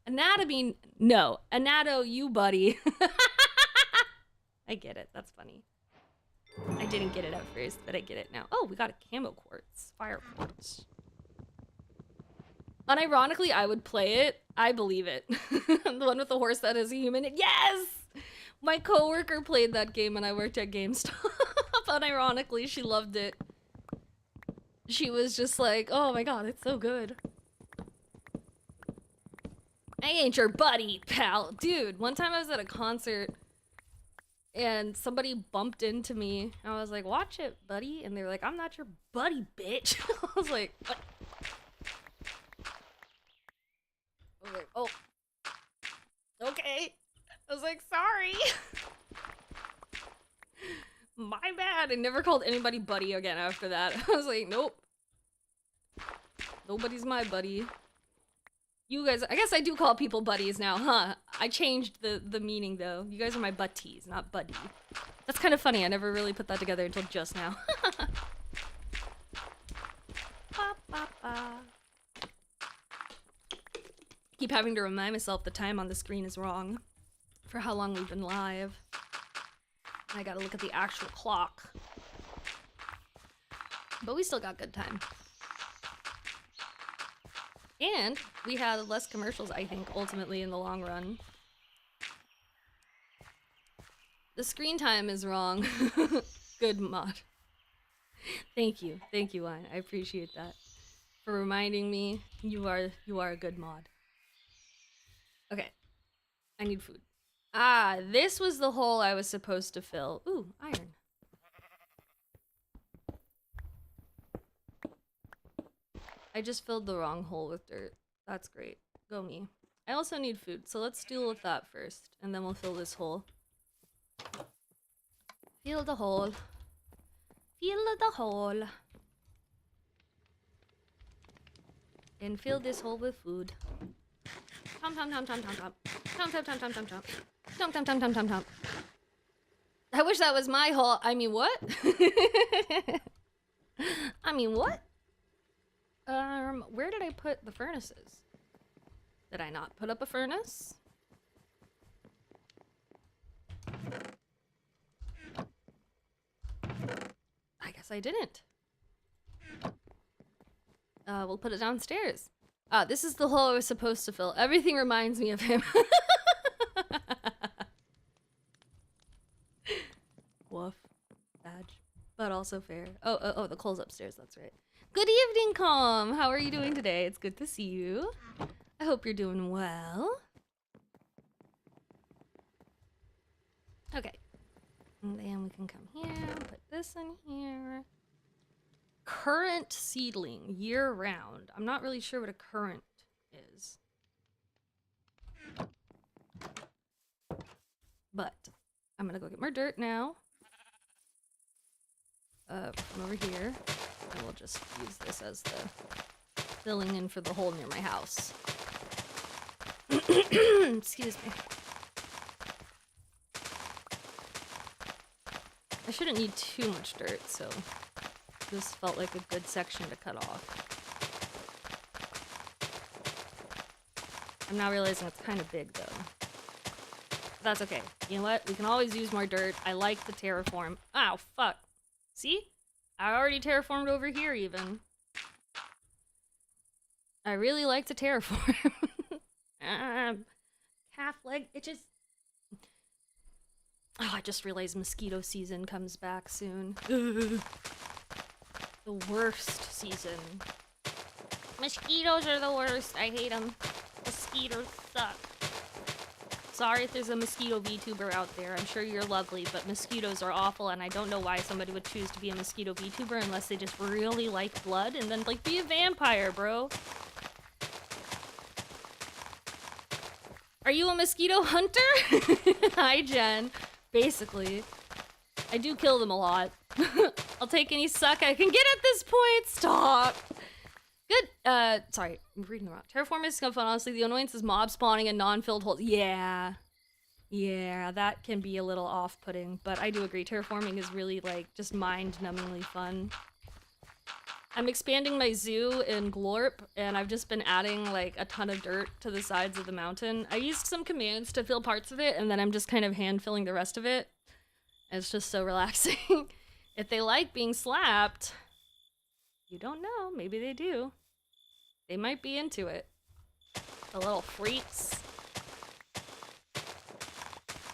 Anatomy, no. Anato, you buddy. I get it. That's funny. I didn't get it at first, but I get it now. Oh, we got a camo quartz. Fire quartz. Unironically, I would play it. I believe it. The one with the horse that is a human. Yes! My coworker played that game when I worked at GameStop. Unironically, she loved it. She was just like, oh my god, it's so good. I ain't your buddy, pal. Dude, one time I was at a concert and somebody bumped into me. I was like, watch it, buddy. And they were like, I'm not your buddy, bitch. I was like, what? I was like, oh. Okay. I was like, sorry. My bad. I never called anybody buddy again after that. I was like, nope. Nobody's my buddy. You guys, I guess I do call people buddies now, huh? I changed the meaning though. You guys are my butties, not buddy. That's kind of funny. I never really put that together until just now. Ba, ba, ba. Keep having to remind myself the time on the screen is wrong for how long we've been live. I gotta look at the actual clock. But we still got good time. And we had less commercials, I think, ultimately in the long run. The screen time is wrong. Good mod. Thank you, Wine. I appreciate that. For reminding me you are a good mod. Okay. I need food. Ah, this was the hole I was supposed to fill. Ooh, iron. I just filled the wrong hole with dirt. That's great. Go me. I also need food, so let's deal with that first, and then we'll fill this hole. Fill the hole. Fill the hole. And fill this hole with food. Tom tom tom tom tom tom. Tom tom tom tom tom tom. Tom tom tom tom tom tom. I wish that was my hole. I mean, what? I mean, what? Where did I put the furnaces? Did I not put up a furnace? I guess I didn't. We'll put it downstairs. This is the hole I was supposed to fill. Everything reminds me of him. Woof. Badge. But also fair. Oh, the coal's upstairs, that's right. Good evening, Calm. How are you doing today? It's good to see you. I hope you're doing well. Okay. And then we can come here, put this in here. Current seedling, year round. I'm not really sure what a current is. But I'm gonna go get more dirt now. From over here. And we'll just use this as the filling in for the hole near my house. Excuse me. I shouldn't need too much dirt, so this felt like a good section to cut off. I'm now realizing it's kind of big, though. That's okay. You know what? We can always use more dirt. I like the terraform. Ow, fuck. See? I already terraformed over here, even. I really like to terraform. Calf leg itches. Oh, I just realized mosquito season comes back soon. Ugh. The worst season. Mosquitoes are the worst. I hate them. Mosquitoes suck. Sorry if there's a mosquito VTuber out there. I'm sure you're lovely, but mosquitoes are awful, and I don't know why somebody would choose to be a mosquito VTuber unless they just really like blood and then, like, be a vampire, bro. Are you a mosquito hunter? Hi, Jen. Basically. I do kill them a lot. I'll take any suck I can get at this point. Stop. Good. Sorry, I'm reading the wrong. Terraforming is kind of fun, honestly. The annoyance is mob spawning and non-filled holes. Yeah. Yeah, that can be a little off-putting, but I do agree. Terraforming is really, like, just mind-numbingly fun. I'm expanding my zoo in Glorp, and I've just been adding, like, a ton of dirt to the sides of the mountain. I used some commands to fill parts of it, and then I'm just kind of hand-filling the rest of it. It's just so relaxing. If they like being slapped, you don't know. Maybe they do. They might be into it. The little freaks.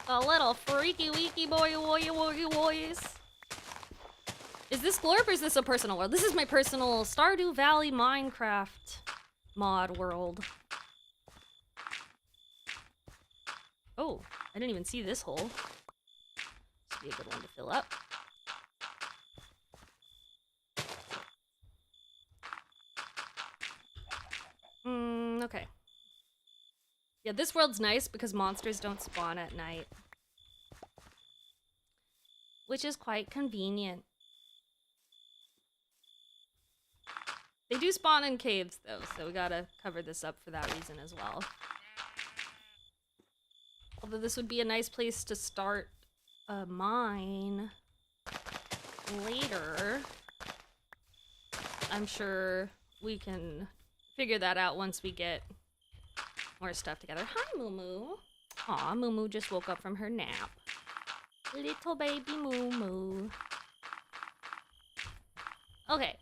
The little freaky weaky boys. Is this Glorp or is this a personal world? This is my personal Stardew Valley Minecraft mod world. Oh, I didn't even see this hole. This would be a good one to fill up. Okay. Yeah, this world's nice because monsters don't spawn at night. Which is quite convenient. They do spawn in caves, though, so we gotta cover this up for that reason as well. Although this would be a nice place to start a mine later. I'm sure we can figure that out once we get more stuff together. Hi, Moo Moo. Aw, Moo Moo just woke up from her nap. Little baby Moo Moo. Okay,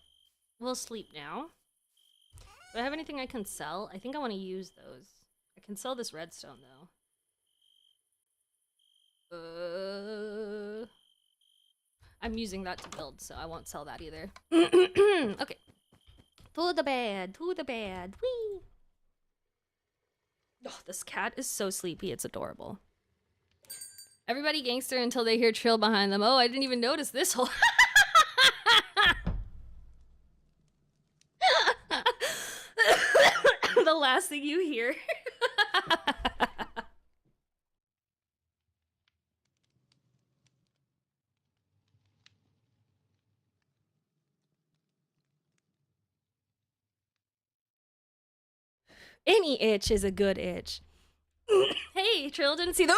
we'll sleep now. Do I have anything I can sell? I think I want to use those. I can sell this redstone, though. I'm using that to build, so I won't sell that either. Okay. To the bed, whee! Oh, this cat is so sleepy, it's adorable. Everybody gangster until they hear Trill behind them. Oh, I didn't even notice this hole. The last thing you hear. Any itch is a good itch. Hey, Trill didn't see the.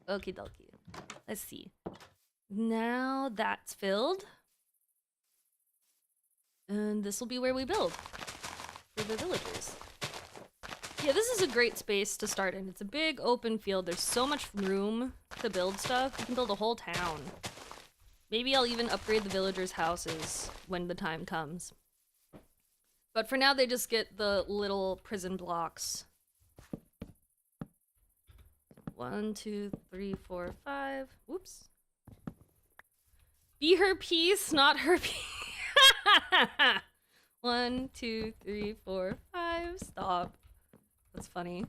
Okie dokie. Let's see. Now that's filled. And this will be where we build for the villagers. Yeah, this is a great space to start in. It's a big open field. There's so much room to build stuff. You can build a whole town. Maybe I'll even upgrade the villagers' houses when the time comes. But for now, they just get the little prison blocks 1, 2, 3, 4, 5. Whoops. Be her piece, not her piece. 1, 2, 3, 4, 5. Stop. That's funny.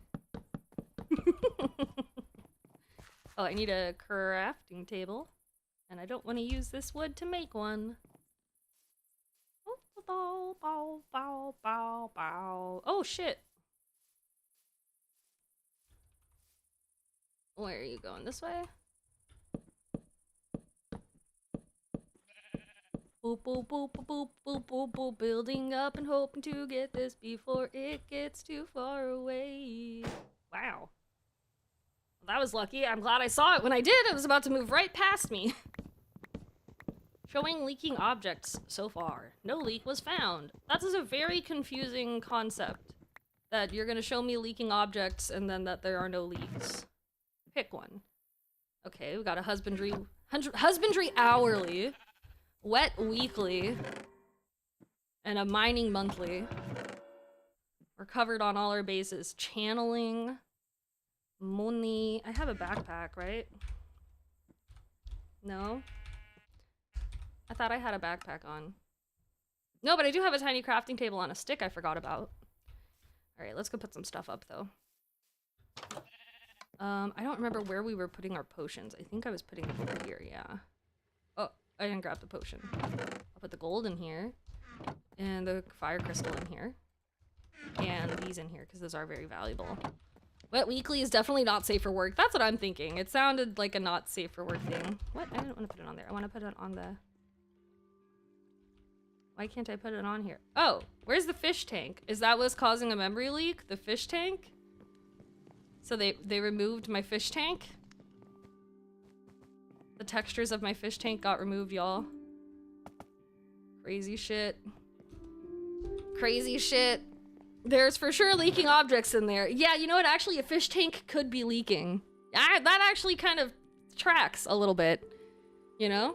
Oh, I need a crafting table. And I don't want to use this wood to make one. Oh, shit. Where are you going? This way? Boop, boop, boop, boop, boop, boop, boop, boop. Building up and hoping to get this before it gets too far away. Wow. Well, that was lucky. I'm glad I saw it when I did. It was about to move right past me. Showing leaking objects so far. No leak was found. That is a very confusing concept. That you're gonna show me leaking objects and then that there are no leaks. Pick one. Okay, we got a husbandry hourly, wet weekly, and a mining monthly. We're covered on all our bases. Channeling, money. I have a backpack, right? No? I thought I had a backpack on. No, but I do have a tiny crafting table on a stick I forgot about. Alright, let's go put some stuff up, though. I don't remember where we were putting our potions. I think I was putting them over here, yeah. Oh, I didn't grab the potion. I'll put the gold in here. And the fire crystal in here. And these in here, because those are very valuable. Wet weekly is definitely not safe for work. That's what I'm thinking. It sounded like a not safe for work thing. What? I didn't want to put it on there. I want to put it on the... Why can't I put it on here? Oh, where's the fish tank? Is that what's causing a memory leak? The fish tank? So they removed my fish tank? The textures of my fish tank got removed, y'all. Crazy shit. Crazy shit. There's for sure leaking objects in there. Yeah, you know what? Actually, a fish tank could be leaking. That actually kind of tracks a little bit. You know?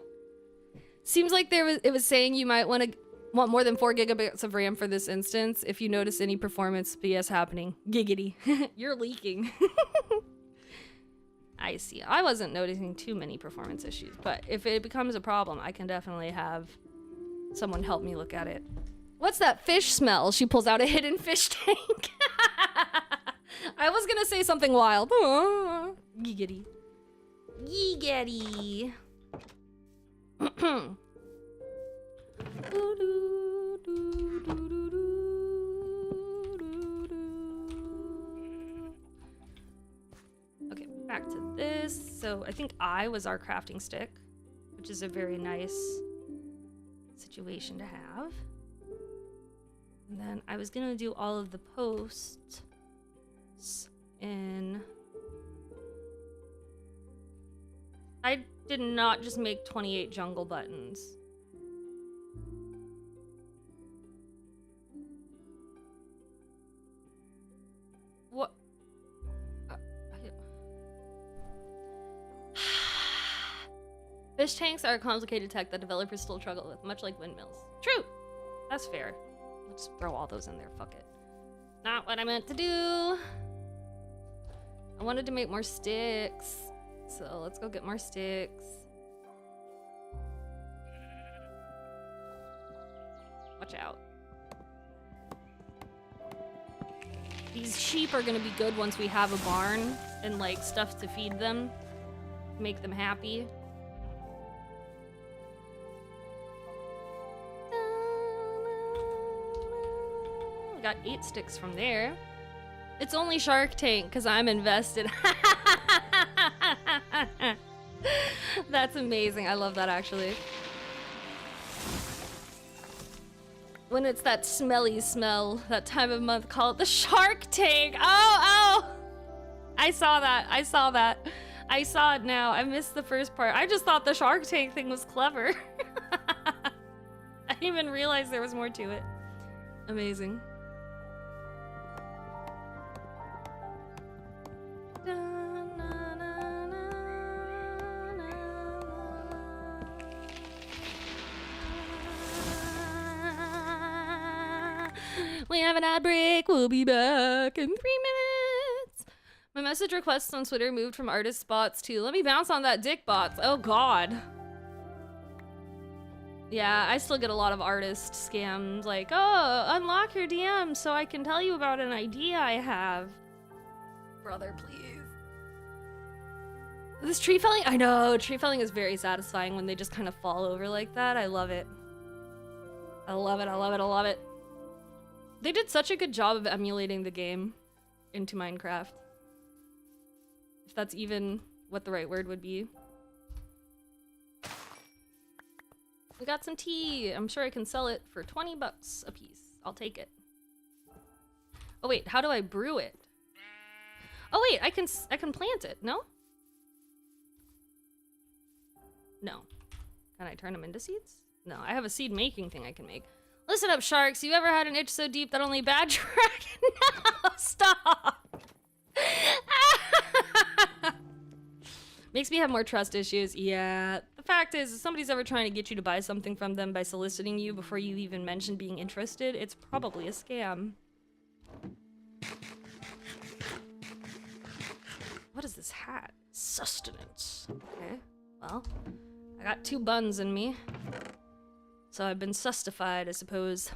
Seems like it was saying you might want more than 4 gigabytes of RAM for this instance if you notice any performance BS happening. Giggity. You're leaking. I see. I wasn't noticing too many performance issues, but if it becomes a problem, I can definitely have someone help me look at it. What's that fish smell? She pulls out a hidden fish tank. I was gonna say something wild. Giggity. Giggity. Okay, back to this. So I think I was our crafting stick, which is a very nice situation to have. And then I was gonna do all of the posts in... I did not just make 28 jungle buttons. What? Fish tanks are a complicated tech that developers still struggle with, much like windmills. True! That's fair. Let's throw all those in there, fuck it. Not what I meant to do! I wanted to make more sticks. So let's go get more sticks. Watch out. These sheep are gonna be good once we have a barn and like stuff to feed them. Make them happy. We got 8 sticks from there. It's only Shark Tank because I'm invested. That's amazing. I love that actually. When it's that smelly smell, that time of month, call it the Shark Tank. Oh! I saw that. I saw that. I saw it now. I missed the first part. I just thought the Shark Tank thing was clever. I didn't even realize there was more to it. Amazing. We have an ad break. We'll be back in 3 minutes. My message requests on Twitter moved from artist bots to let me bounce on that dick bots. Oh god. Yeah, I still get a lot of artist scams like, oh, unlock your DM so I can tell you about an idea I have. Brother, please. This tree felling, I know, tree felling is very satisfying when they just kind of fall over like that. I love it. I love it, I love it, I love it. They did such a good job of emulating the game into Minecraft. If that's even what the right word would be. We got some tea. I'm sure I can sell it for 20 bucks a piece. I'll take it. Oh wait, how do I brew it? Oh wait, I can plant it. No? No. Can I turn them into seeds? No, I have a seed making thing I can make. Listen up, sharks. You ever had an itch so deep that only bad dragon? No, stop. Makes me have more trust issues. Yeah. The fact is, if somebody's ever trying to get you to buy something from them by soliciting you before you even mention being interested, it's probably a scam. What is this hat? Sustenance. Okay. Well, I got 2 buns in me. So I've been sustified, I suppose.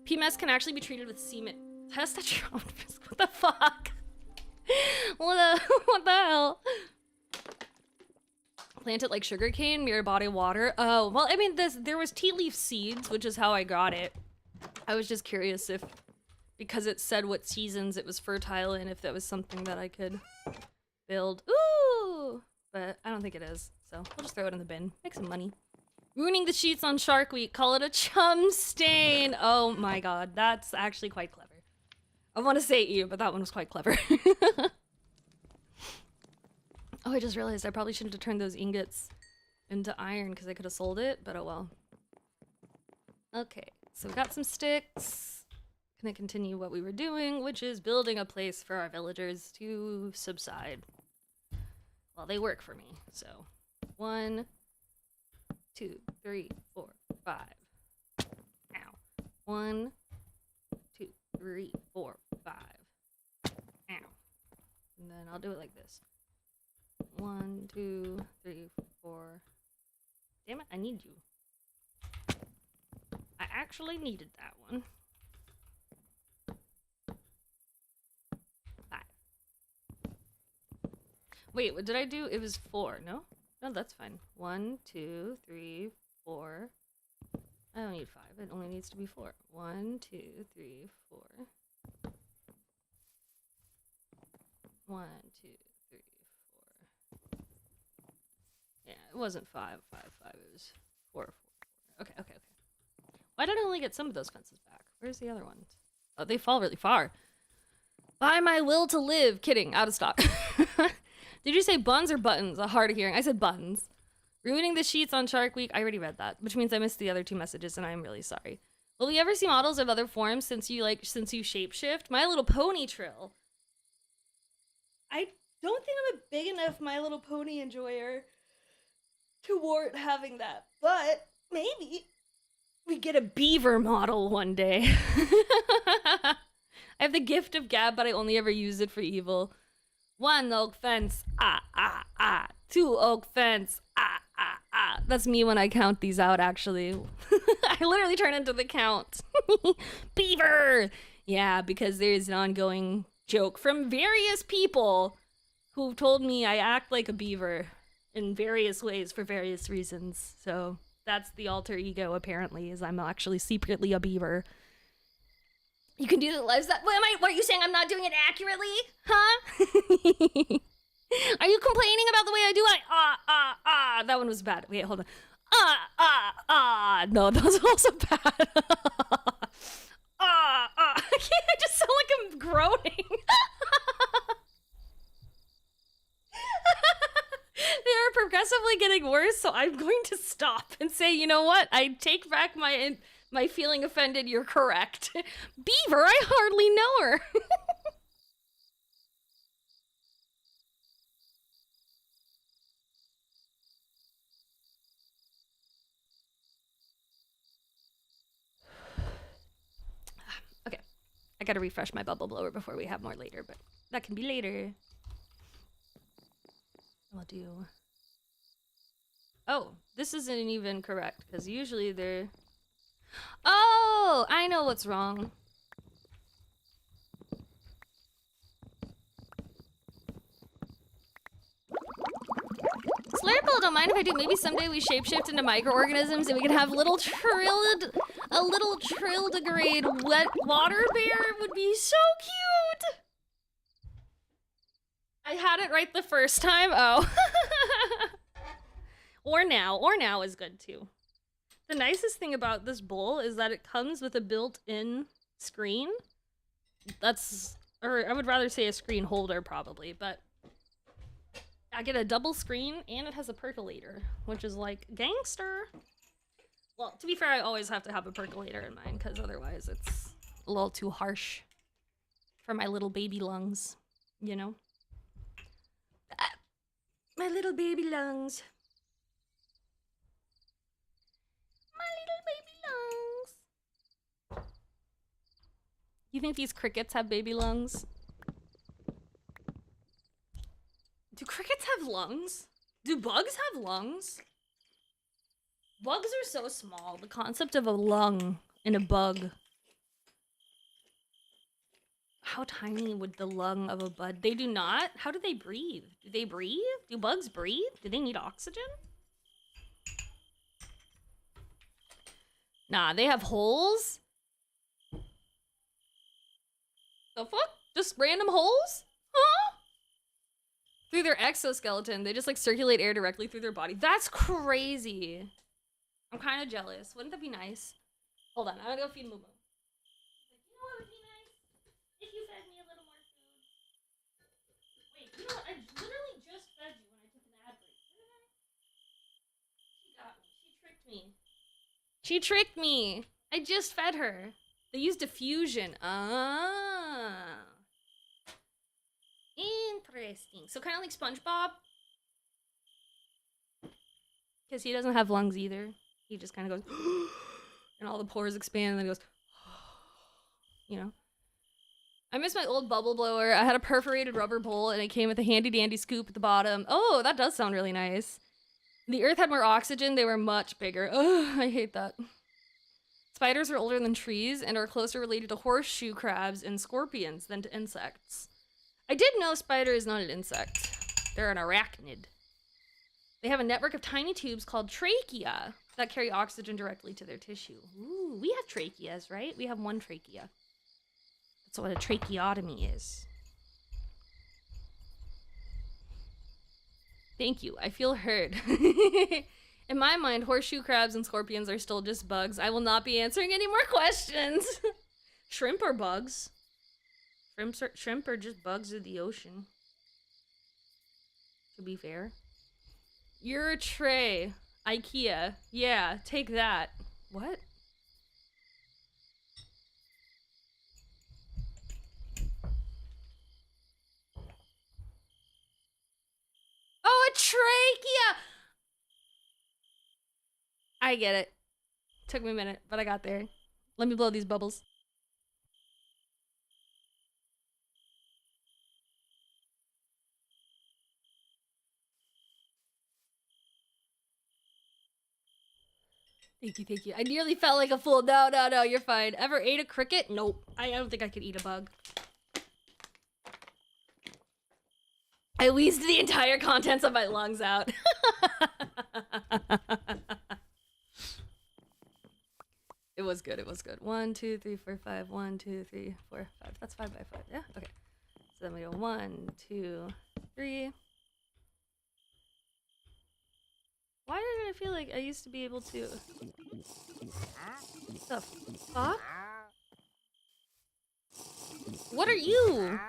PMS can actually be treated with semen. Test that your own. What the fuck? What the hell? Plant it like sugarcane, mirror body water. Oh, well, I mean, there was tea leaf seeds, which is how I got it. I was just curious if, because it said what seasons it was fertile in, if that was something that I could build. Ooh! But I don't think it is, so we'll just throw it in the bin. Make some money. Ruining the sheets on Shark Week. Call it a chum stain. Oh my god, that's actually quite clever. I want to say you, but that one was quite clever. Oh, I just realized I probably shouldn't have turned those ingots into iron because I could have sold it, but oh well. Okay, so we got some sticks. Gonna continue what we were doing, which is building a place for our villagers to subside. Well, they work for me, so 1, 2, 3, 4, 5. Ow. 1, 2, 3, 4, 5. Ow. And then I'll do it like this. 1, 2, 3, 4. Damn it, I need you. I actually needed that one. 5. Wait, what did I do? It was 4, no? No, that's fine. 1, 2, 3, 4. I don't need 5. It only needs to be 4. 1, 2, 3, 4. 1, 2, 3, 4. Yeah, it wasn't 5, 5, 5. It was 4, 4, 4. Okay, okay, okay. Why did I only get some of those fences back? Where's the other ones? Oh, they fall really far. By my will to live. Kidding. Out of stock. Did you say buns or buttons? Hard of hearing. I said buttons. Ruining the sheets on Shark Week. I already read that, which means I missed the other 2 messages, and I'm really sorry. Will we ever see models of other forms since you shapeshift? My Little Pony Trill. I don't think I'm a big enough My Little Pony enjoyer to warrant having that, but maybe we get a beaver model one day. I have the gift of gab, but I only ever use it for evil. 1 oak fence, 2 oak fence, That's me when I count these out, actually. I literally turn into the count. Beaver! Yeah, because there's an ongoing joke from various people who've told me I act like a beaver in various ways for various reasons. So that's the alter ego, apparently, is I'm actually secretly a beaver. You can do the lives that. What are you saying? I'm not doing it accurately? Huh? Are you complaining about the way I do it? That one was bad. Wait, hold on. No, that was also bad. I just sound like I'm groaning. They're progressively getting worse, so I'm going to stop and say, you know what? I take back my feeling offended. You're correct. Beaver, I hardly know her. Okay, I gotta refresh my bubble blower before we have more later, but that can be later. I'll do... Oh, this isn't even correct, because usually they're... Oh! I know what's wrong. Slurple, don't mind if I do. Maybe someday we shapeshift into microorganisms and we can have a little trilligrade wet water bear. It would be so cute. I had it right the first time. Oh. Or now is good too. The nicest thing about this bowl is that it comes with a built-in screen. Or I would rather say a screen holder probably, but I get a double screen and it has a percolator, which is like gangster. Well, to be fair, I always have to have a percolator in mine because otherwise it's a little too harsh for my little baby lungs, you know? My little baby lungs. My little baby lungs. You think these crickets have baby lungs? Do crickets have lungs? Do bugs have lungs? Bugs are so small. The concept of a lung in a bug. How tiny would the lung of a bud? They do not? How do they breathe? Do they breathe? Do bugs breathe? Do they need oxygen? Nah, they have holes? The fuck? Just random holes? Huh? Through their exoskeleton, they just like circulate air directly through their body. That's crazy. I'm kind of jealous. Wouldn't that be nice? Hold on, I'm gonna go feed Mumu. You know what would be nice? If you fed me a little more food. Wait, you know what? I literally just fed you when I took an ad break, didn't I? She got me. She tricked me. She tricked me. I just fed her. They used diffusion. Ah. Interesting. So kind of like SpongeBob. Because he doesn't have lungs either. He just kind of goes, and all the pores expand, and then he goes, you know. I miss my old bubble blower. I had a perforated rubber bowl, and it came with a handy dandy scoop at the bottom. Oh, that does sound really nice. The Earth had more oxygen. They were much bigger. Ugh, I hate that. Spiders are older than trees and are closer related to horseshoe crabs and scorpions than to insects. I did know spider is not an insect. They're an arachnid. They have a network of tiny tubes called trachea that carry oxygen directly to their tissue. Ooh, we have tracheas, right? We have one trachea. That's what a tracheotomy is. Thank you. I feel heard. In my mind, horseshoe crabs and scorpions are still just bugs. I will not be answering any more questions. Shrimp are bugs. Shrimp are just bugs of the ocean. To be fair. You're a tray. IKEA. Yeah, take that. What? Oh, a trachea! I get it. Took me a minute, but I got there. Let me blow these bubbles. Thank you, thank you. I nearly felt like a fool. No, no, no, you're fine. Ever ate a cricket? Nope. I don't think I could eat a bug. I wheezed the entire contents of my lungs out. It was good, it was good. 1, 2, 3, 4, 5. 1, 2, 3, 4, 5. That's 5 by 5. Yeah, okay. So then we go 1, 2, 3. Why did I feel like I used to be able to... What the fuck? What are you?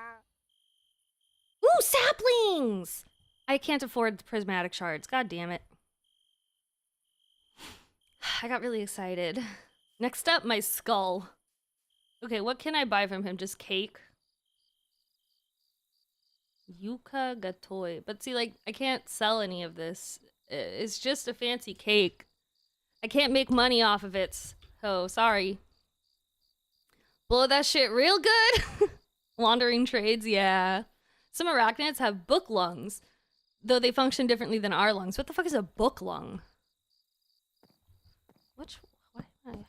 Ooh, saplings! I can't afford the prismatic shards. God damn it. I got really excited. Next up, my skull. Okay, what can I buy from him? Just cake? Yuka Gatoi. But see, like, I can't sell any of this. It's just a fancy cake. I can't make money off of it. Oh, sorry. Blow that shit real good. Wandering trades, yeah. Some arachnids have book lungs. Though they function differently than our lungs. What the fuck is a book lung? What am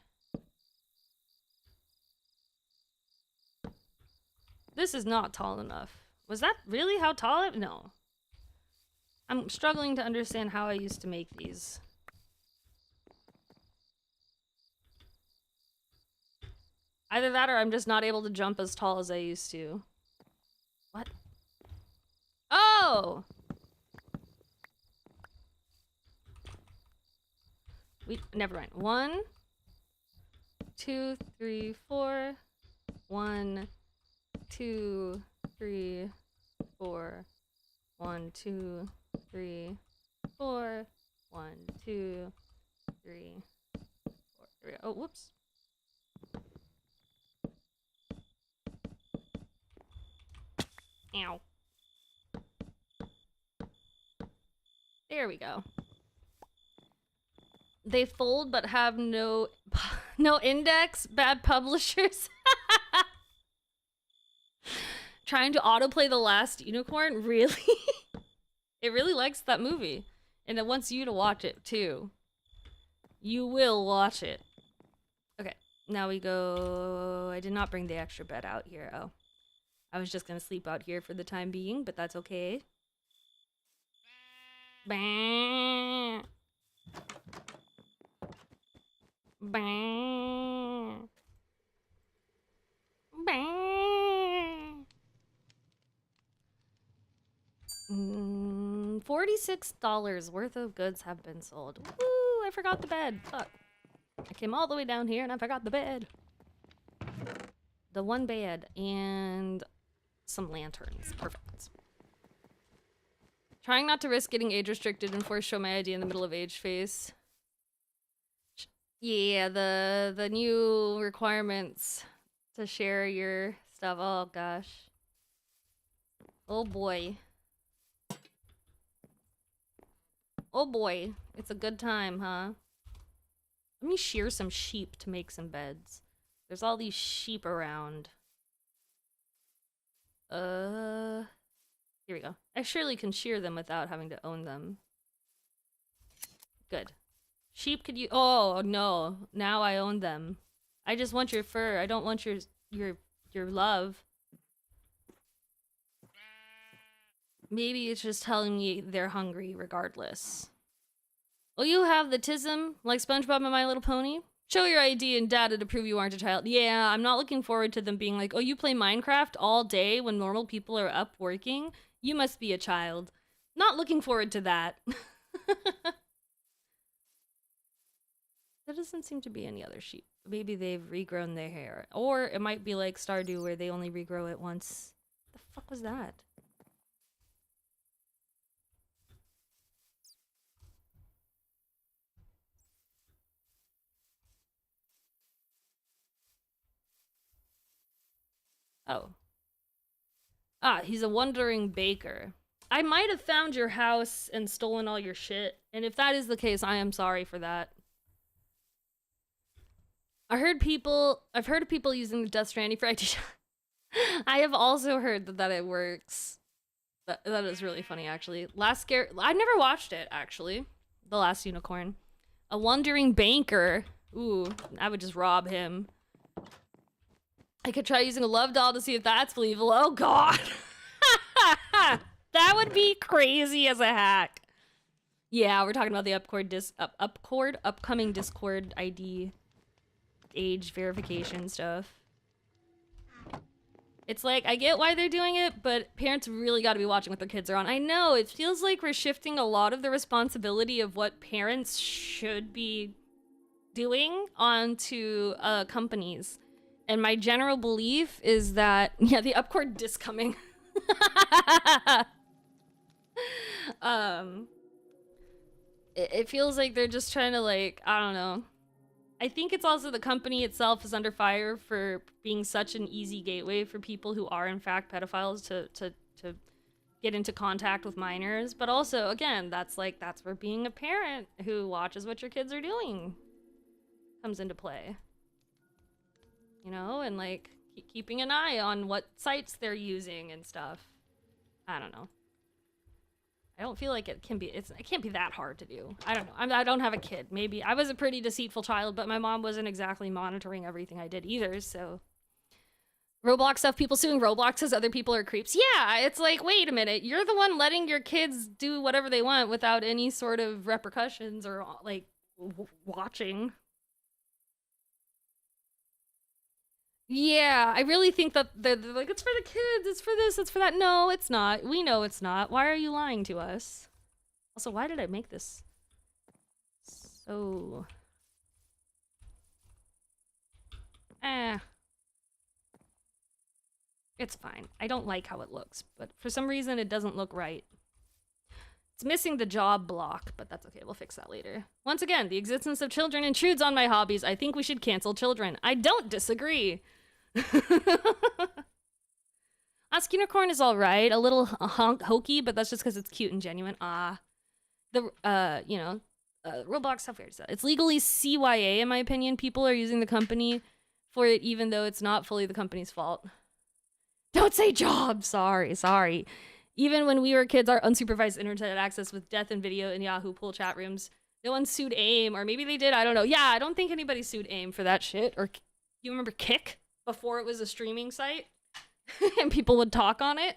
I? This is not tall enough. Was that really how tall it? No. I'm struggling to understand how I used to make these. Either that or I'm just not able to jump as tall as I used to. What? Oh! Never mind. 1, 2, 3, 4. 1, 2, 3, 4. 1, 2, 3, 4. 1, 2, 3, 4. There we go. Oh, whoops. Ow. There we go. They fold but have no index. Bad publishers. Trying to autoplay The Last Unicorn? Really? It really likes that movie. And it wants you to watch it, too. You will watch it. Okay, now we go... I did not bring the extra bed out here. Oh. I was just gonna sleep out here for the time being, but that's okay. Bah. Bah. Bah. $46 worth of goods have been sold. Woo! I forgot the bed. Fuck. I came all the way down here and I forgot the bed. The one bed and some lanterns. Perfect. Trying not to risk getting age restricted and force show my ID in the middle of age face. Yeah, the new requirements to share your stuff. Oh gosh. Oh boy. Oh boy. It's a good time, huh? Let me shear some sheep to make some beds. There's all these sheep around. Here we go. I surely can shear them without having to own them. Good. Sheep could you— oh no, now I own them. I just want your fur. I don't want your love. Maybe it's just telling me they're hungry regardless. Oh, you have the tism like SpongeBob and My Little Pony? Show your ID and data to prove you aren't a child. Yeah, I'm not looking forward to them being like, oh, you play Minecraft all day when normal people are up working? You must be a child. Not looking forward to that. There doesn't seem to be any other sheep. Maybe they've regrown their hair. Or it might be like Stardew where they only regrow it once. The fuck was that? Oh. Ah, he's a wandering baker. I might have found your house and stolen all your shit. And if that is the case, I am sorry for that. I've heard of people using the Death Stranding for ID. I have also heard that it works. That is really funny, actually. I never watched it, actually. The Last Unicorn. A wandering banker. Ooh, I would just rob him. I could try using a love doll to see if that's believable. Oh god. That would be crazy as a hack. Yeah, we're talking about the upcoming Discord ID age verification stuff. It's like, I get why they're doing it, but parents really got to be watching what their kids are on. I know, it feels like we're shifting a lot of the responsibility of what parents should be doing onto companies. And my general belief is that, yeah, the upcord disc coming. It feels like they're just trying to, like, I don't know. I think it's also the company itself is under fire for being such an easy gateway for people who are in fact pedophiles to get into contact with minors. But also, again, that's where being a parent who watches what your kids are doing comes into play. You know, and like keeping an eye on what sites they're using and stuff. I don't know. I don't feel like it can be. It can't be that hard to do. I don't know. I don't have a kid. Maybe I was a pretty deceitful child, but my mom wasn't exactly monitoring everything I did either. So Roblox stuff. People suing Roblox because other people are creeps. Yeah, it's like, wait a minute. You're the one letting your kids do whatever they want without any sort of repercussions or like watching. Yeah, I really think that they're like, it's for the kids, it's for this, it's for that. No, it's not. We know it's not. Why are you lying to us? Also, why did I make this so... It's fine. I don't like how it looks, but for some reason it doesn't look right. It's missing the job block, but that's okay. We'll fix that later. Once again, the existence of children intrudes on my hobbies. I think we should cancel children. I don't disagree. Ask Unicorn is alright. A little hokey, but that's just because it's cute and genuine. Roblox software. It's legally CYA, in my opinion. People are using the company for it, even though it's not fully the company's fault. Don't say job! Sorry. Even when we were kids, our unsupervised internet access with death and video in Yahoo pool chat rooms, no one sued AIM, or maybe they did, I don't know. Yeah, I don't think anybody sued AIM for that shit. Or, you remember Kick? Before it was a streaming site? And people would talk on it?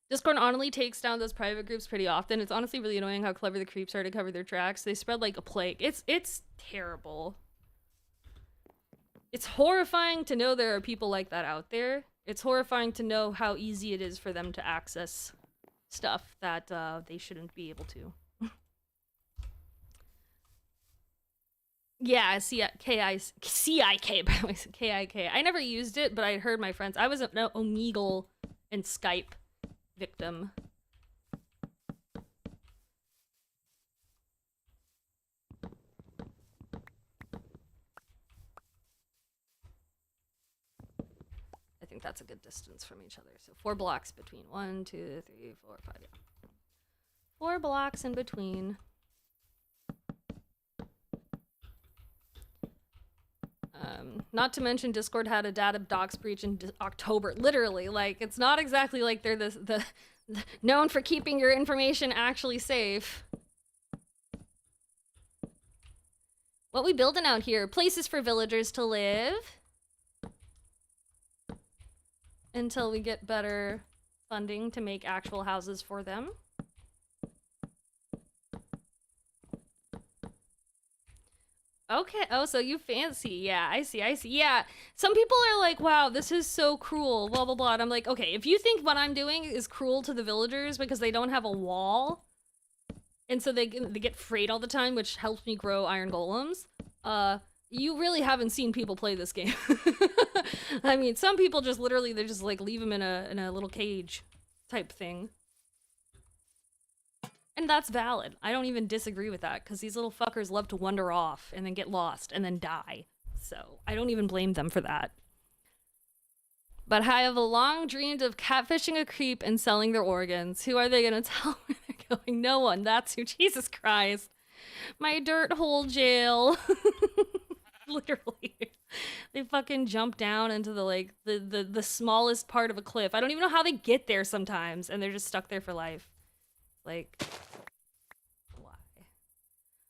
Discord honestly takes down those private groups pretty often. It's honestly really annoying how clever the creeps are to cover their tracks. They spread like a plague. It's terrible. It's horrifying to know there are people like that out there. It's horrifying to know how easy it is for them to access stuff that they shouldn't be able to. Yeah, C-I-K, by the way, K-I-K. I never used it, but I heard my friends. I was an Omegle and Skype victim. I think that's a good distance from each other. So 4 blocks between. 1, 2, 3, 4, 5, yeah. 4 blocks in between. Not to mention Discord had a data docs breach in October. Literally, like, it's not exactly like they're the known for keeping your information actually safe. What we building out here? Places for villagers to live. Until we get better funding to make actual houses for them. Okay, oh, so you fancy. Yeah, I see. Yeah, some people are like, wow, this is so cruel, blah, blah, blah. And I'm like, okay, if you think what I'm doing is cruel to the villagers because they don't have a wall, and so they get frayed all the time, which helps me grow iron golems, you really haven't seen people play this game. I mean, some people just literally, they just like leave them in a little cage type thing. And that's valid. I don't even disagree with that, because these little fuckers love to wander off and then get lost and then die. So I don't even blame them for that. But I have a long dreamed of catfishing a creep and selling their organs. Who are they gonna tell where they're going? No one. That's who. Jesus Christ. My dirt hole jail. Literally. They fucking jump down into the smallest part of a cliff. I don't even know how they get there sometimes, and they're just stuck there for life. Like, why?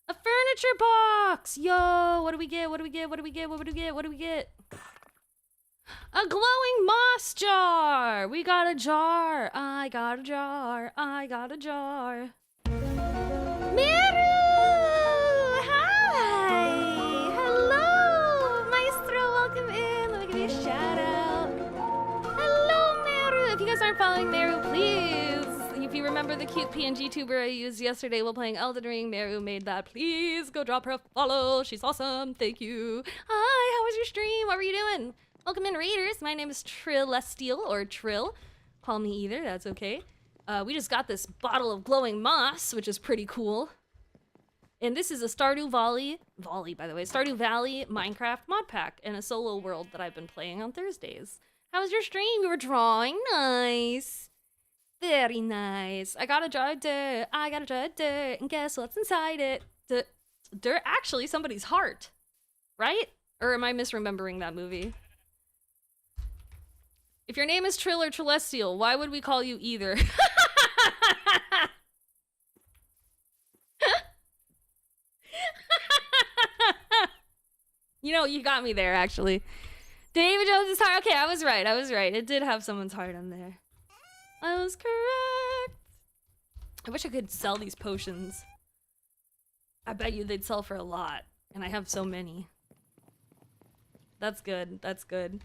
A furniture box! Yo, what do we get? What do we get? What do we get? What do we get? What do we get? A glowing moss jar! We got a jar. I got a jar. I got a jar. Meru! Hi! Hello! Maestro, welcome in. Let me give you a shout out. Hello, Meru! If you guys aren't following Meru, please. If you remember the cute PNG tuber I used yesterday while playing Elden Ring, Meru made that. Please go drop her a follow. She's awesome. Thank you. Hi, how was your stream? What were you doing? Welcome in, Raiders. My name is Trillestial, or Trill. Call me either, that's okay. We just got this bottle of glowing moss, which is pretty cool. And this is a Stardew Valley, by the way, Stardew Valley Minecraft mod pack in a solo world that I've been playing on Thursdays. How was your stream? You were drawing? Nice. Very nice. I got a jar of dirt. I got a jar of dirt. And guess what's inside it? Dirt? Actually, somebody's heart. Right? Or am I misremembering that movie? If your name is Trill or Trillestial, why would we call you either? You know, you got me there, actually. David Jones' heart. Okay, I was right. It did have someone's heart on there. I was correct. I wish I could sell these potions. I bet you they'd sell for a lot. And I have so many. That's good. That's good.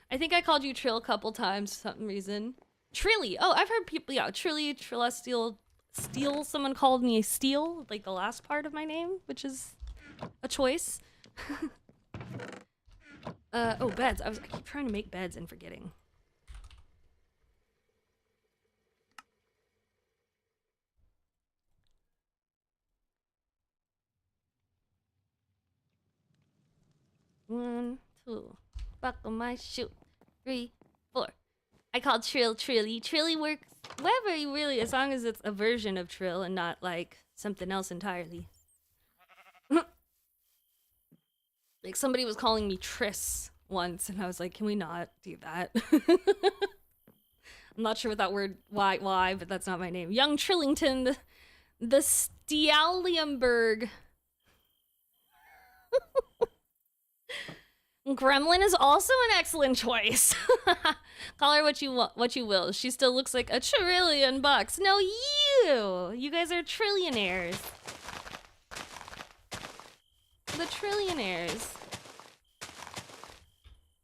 I think I called you Trill a couple times for some reason. Trilly. Oh, I've heard people, yeah, Trilly, Trillestial, Steel. Someone called me Steel, like the last part of my name, which is a choice. Oh, beds. I keep trying to make beds and forgetting. One, two, buckle my shoe. 3, 4. I called Trill Trilly. Trilly works whatever you really, as long as it's a version of Trill and not like something else entirely. Like somebody was calling me Triss once, and I was like, can we not do that? I'm not sure what that word, why, but that's not my name. Young Trillington, the Stialiumberg. Gremlin is also an excellent choice. Call her what you will. She still looks like $1 trillion. No, you guys are trillionaires. The trillionaires.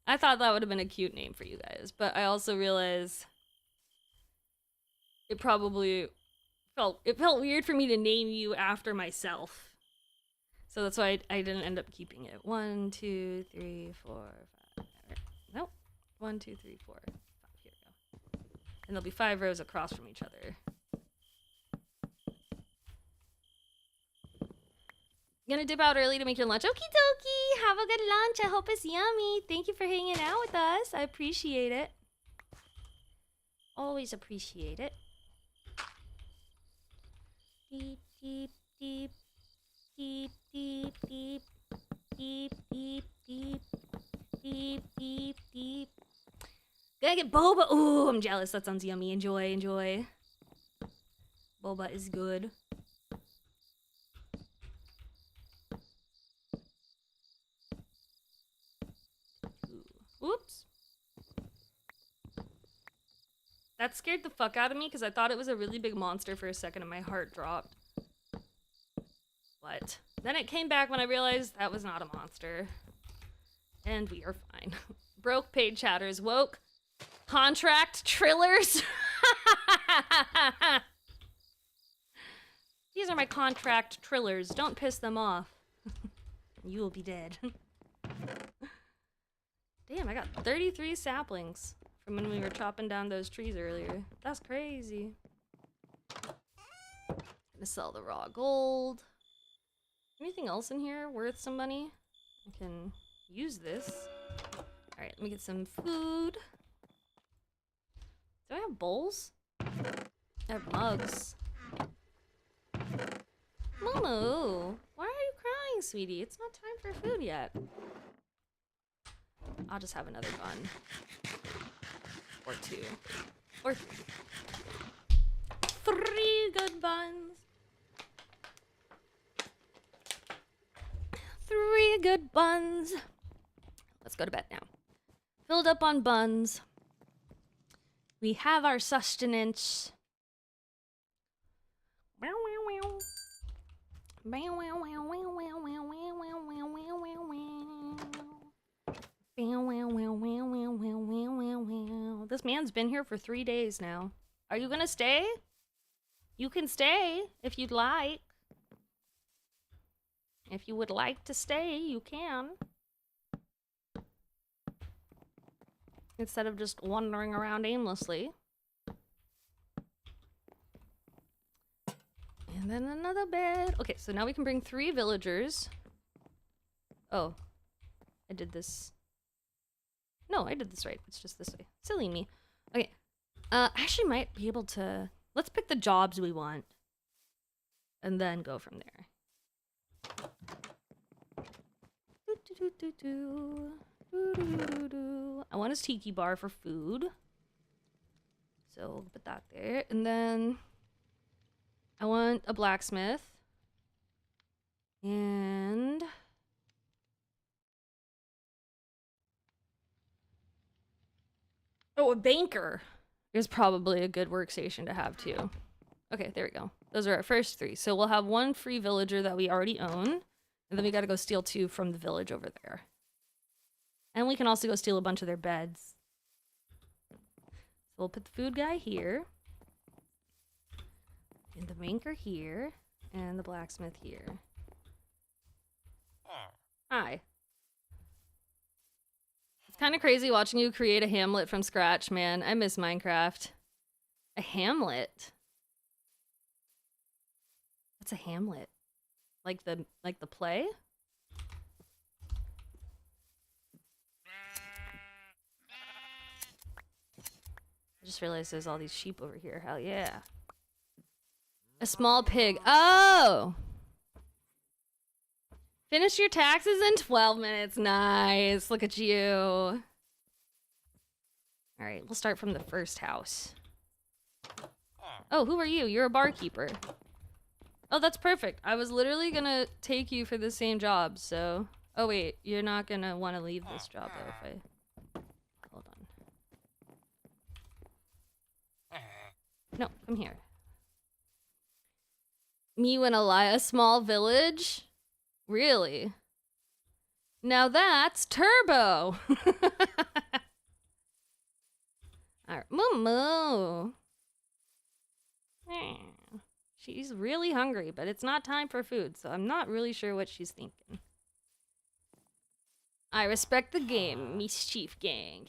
I thought that would have been a cute name for you guys, but I also realized it probably felt weird for me to name you after myself. So that's why I didn't end up keeping it. 1, 2, 3, 4, 5. Nope. 1, 2, 3, 4, 5. Here we go. And there'll be 5 rows across from each other. Gonna dip out early to make your lunch. Okie dokie. Have a good lunch. I hope it's yummy. Thank you for hanging out with us. I appreciate it. Always appreciate it. Beep, beep, beep. Beep, beep, beep. Beep, beep, beep. Beep, beep, beep. Gotta get boba. Ooh, I'm jealous. That sounds yummy. Enjoy, enjoy. Boba is good. Oops. That scared the fuck out of me because I thought it was a really big monster for a second and my heart dropped. But then it came back when I realized that was not a monster. And we are fine. Broke paid chatters woke. Contract trillers. These are my contract trillers. Don't piss them off. You will be dead. Damn, I got 33 saplings from when we were chopping down those trees earlier. That's crazy. Gonna sell the raw gold. Anything else in here worth some money? I can use this. Alright, let me get some food. Do I have bowls? I have mugs. Momo, why are you crying, sweetie? It's not time for food yet. I'll just have another bun. Or 2. Or 3. 3 good buns. 3 good buns. Let's go to bed now. Filled up on buns. We have our sustenance. This man's been here for 3 days now. Are you gonna stay? You can stay if you'd like. If you would like to stay, you can. Instead of just wandering around aimlessly. And then another bed. Okay, so now we can bring 3 villagers. Oh. I did this. No, I did this right. It's just this way. Silly me. Okay. I actually might be able to... Let's pick the jobs we want. And then go from there. I want his tiki bar for food. So we'll put that there. And then I want a blacksmith. And Oh, a banker is probably a good workstation to have too. Okay, there we go. Those are our first 3. So we'll have 1 free villager that we already own, and then we gotta go steal 2 from the village over there. And we can also go steal a bunch of their beds. So we'll put the food guy here, and the banker here, and the blacksmith here. Hi. It's kind of crazy watching you create a hamlet from scratch, man. I miss Minecraft. A hamlet? What's a hamlet? Like the play? I just realized there's all these sheep over here. Hell yeah. A small pig. Oh! Finish your taxes in 12 minutes. Nice. Look at you. Alright, we'll start from the first house. Oh, who are you? You're a barkeeper. Oh, that's perfect. I was literally gonna take you for the same job, so... Oh, wait. You're not gonna want to leave this job, though, if I... Hold on. No, come here. Me when a small village? Really? Now that's Turbo! Alright, Moo. She's really hungry, but it's not time for food, so I'm not really sure what she's thinking. I respect the game, Mischief Gang.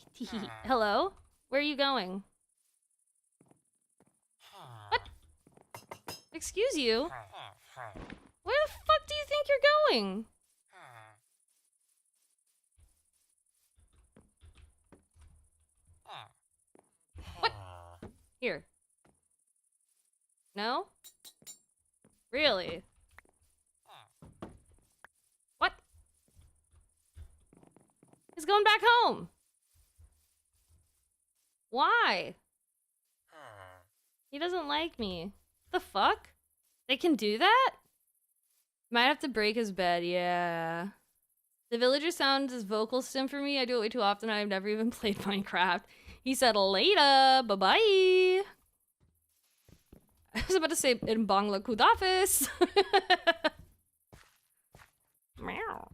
Hello? Where are you going? What? Excuse you? Where the fuck do you think you're going? What? Here. No? Really? What? He's going back home. Why? He doesn't like me. The fuck? They can do that? Might have to break his bed, yeah. The villager sounds as vocal stim for me. I do it way too often. I've never even played Minecraft. He said later. Bye-bye. I was about to say in Bangla Kudafis. Meow.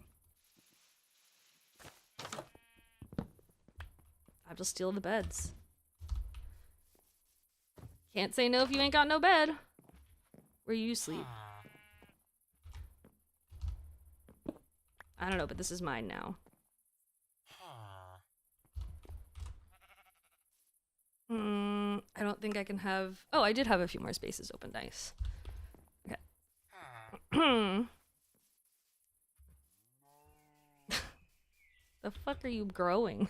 I'll just steal the beds. Can't say no if you ain't got no bed. Where you sleep? I don't know, but this is mine now. I don't think I can have... Oh, I did have a few more spaces open. Nice. Okay. The fuck are you growing?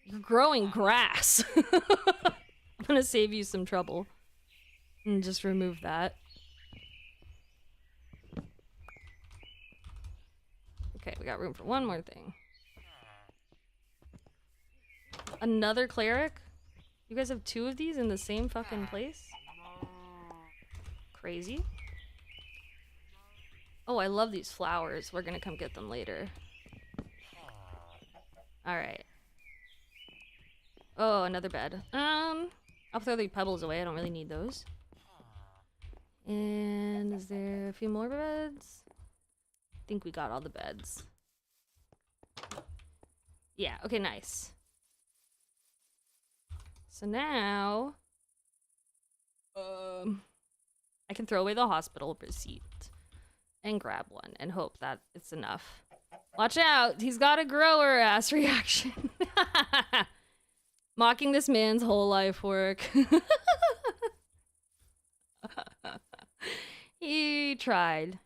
You're growing grass. I'm gonna save you some trouble. And just remove that. Okay, we got room for one more thing. Another cleric? You guys have 2 of these in the same fucking place? Crazy. Oh, I love these flowers. We're gonna come get them later. Alright. Oh, another bed. I'll throw the pebbles away. I don't really need those. And is there a few more beds? I think we got all the beds. Yeah, okay, nice. So now, I can throw away the hospital receipt and grab one and hope that it's enough. Watch out, he's got a grower ass reaction. Mocking this man's whole life work. He tried.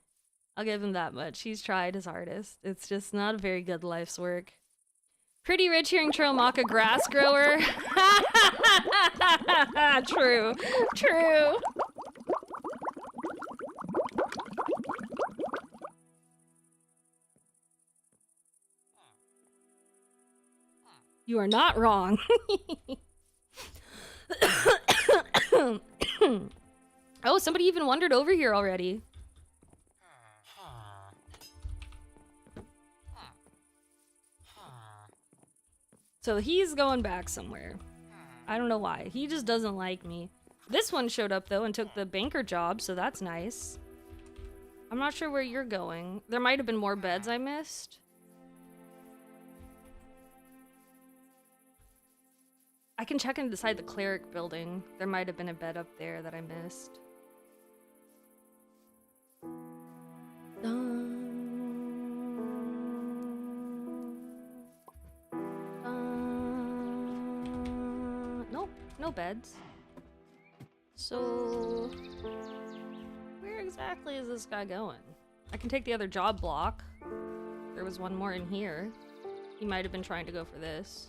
I'll give him that much. He's tried his hardest. It's just not a very good life's work. Pretty rich hearing Trill mock a grass grower. True. True. You are not wrong. Oh, somebody even wandered over here already. So he's going back somewhere. I don't know why. He just doesn't like me. This one showed up though and took the banker job, so that's nice. I'm not sure where you're going. There might have been more beds I missed. I can check inside the cleric building. There might have been a bed up there that I missed. Nope, no beds. So, where exactly is this guy going? I can take the other job block. There was one more in here. He might have been trying to go for this.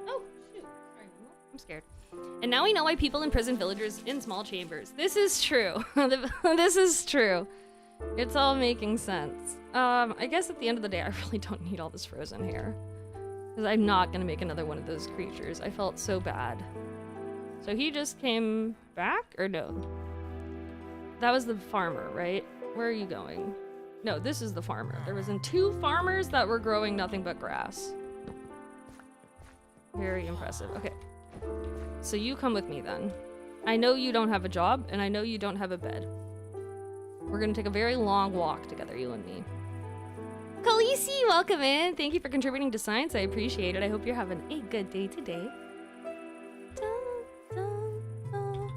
Oh, shoot. Sorry, I'm scared. And now we know why people imprison villagers in small chambers. This is true. This is true. It's all making sense. I guess at the end of the day, I really don't need all this frozen hair. Because I'm not gonna make another one of those creatures. I felt so bad. So he just came back? Or no? That was the farmer, right? Where are you going? No, this is the farmer. There was 2 farmers that were growing nothing but grass. Very impressive. Okay. So you come with me then. I know you don't have a job, and I know you don't have a bed. We're gonna take a very long walk together, you and me. Khaleesi, welcome in. Thank you for contributing to science. I appreciate it. I hope you're having a good day today.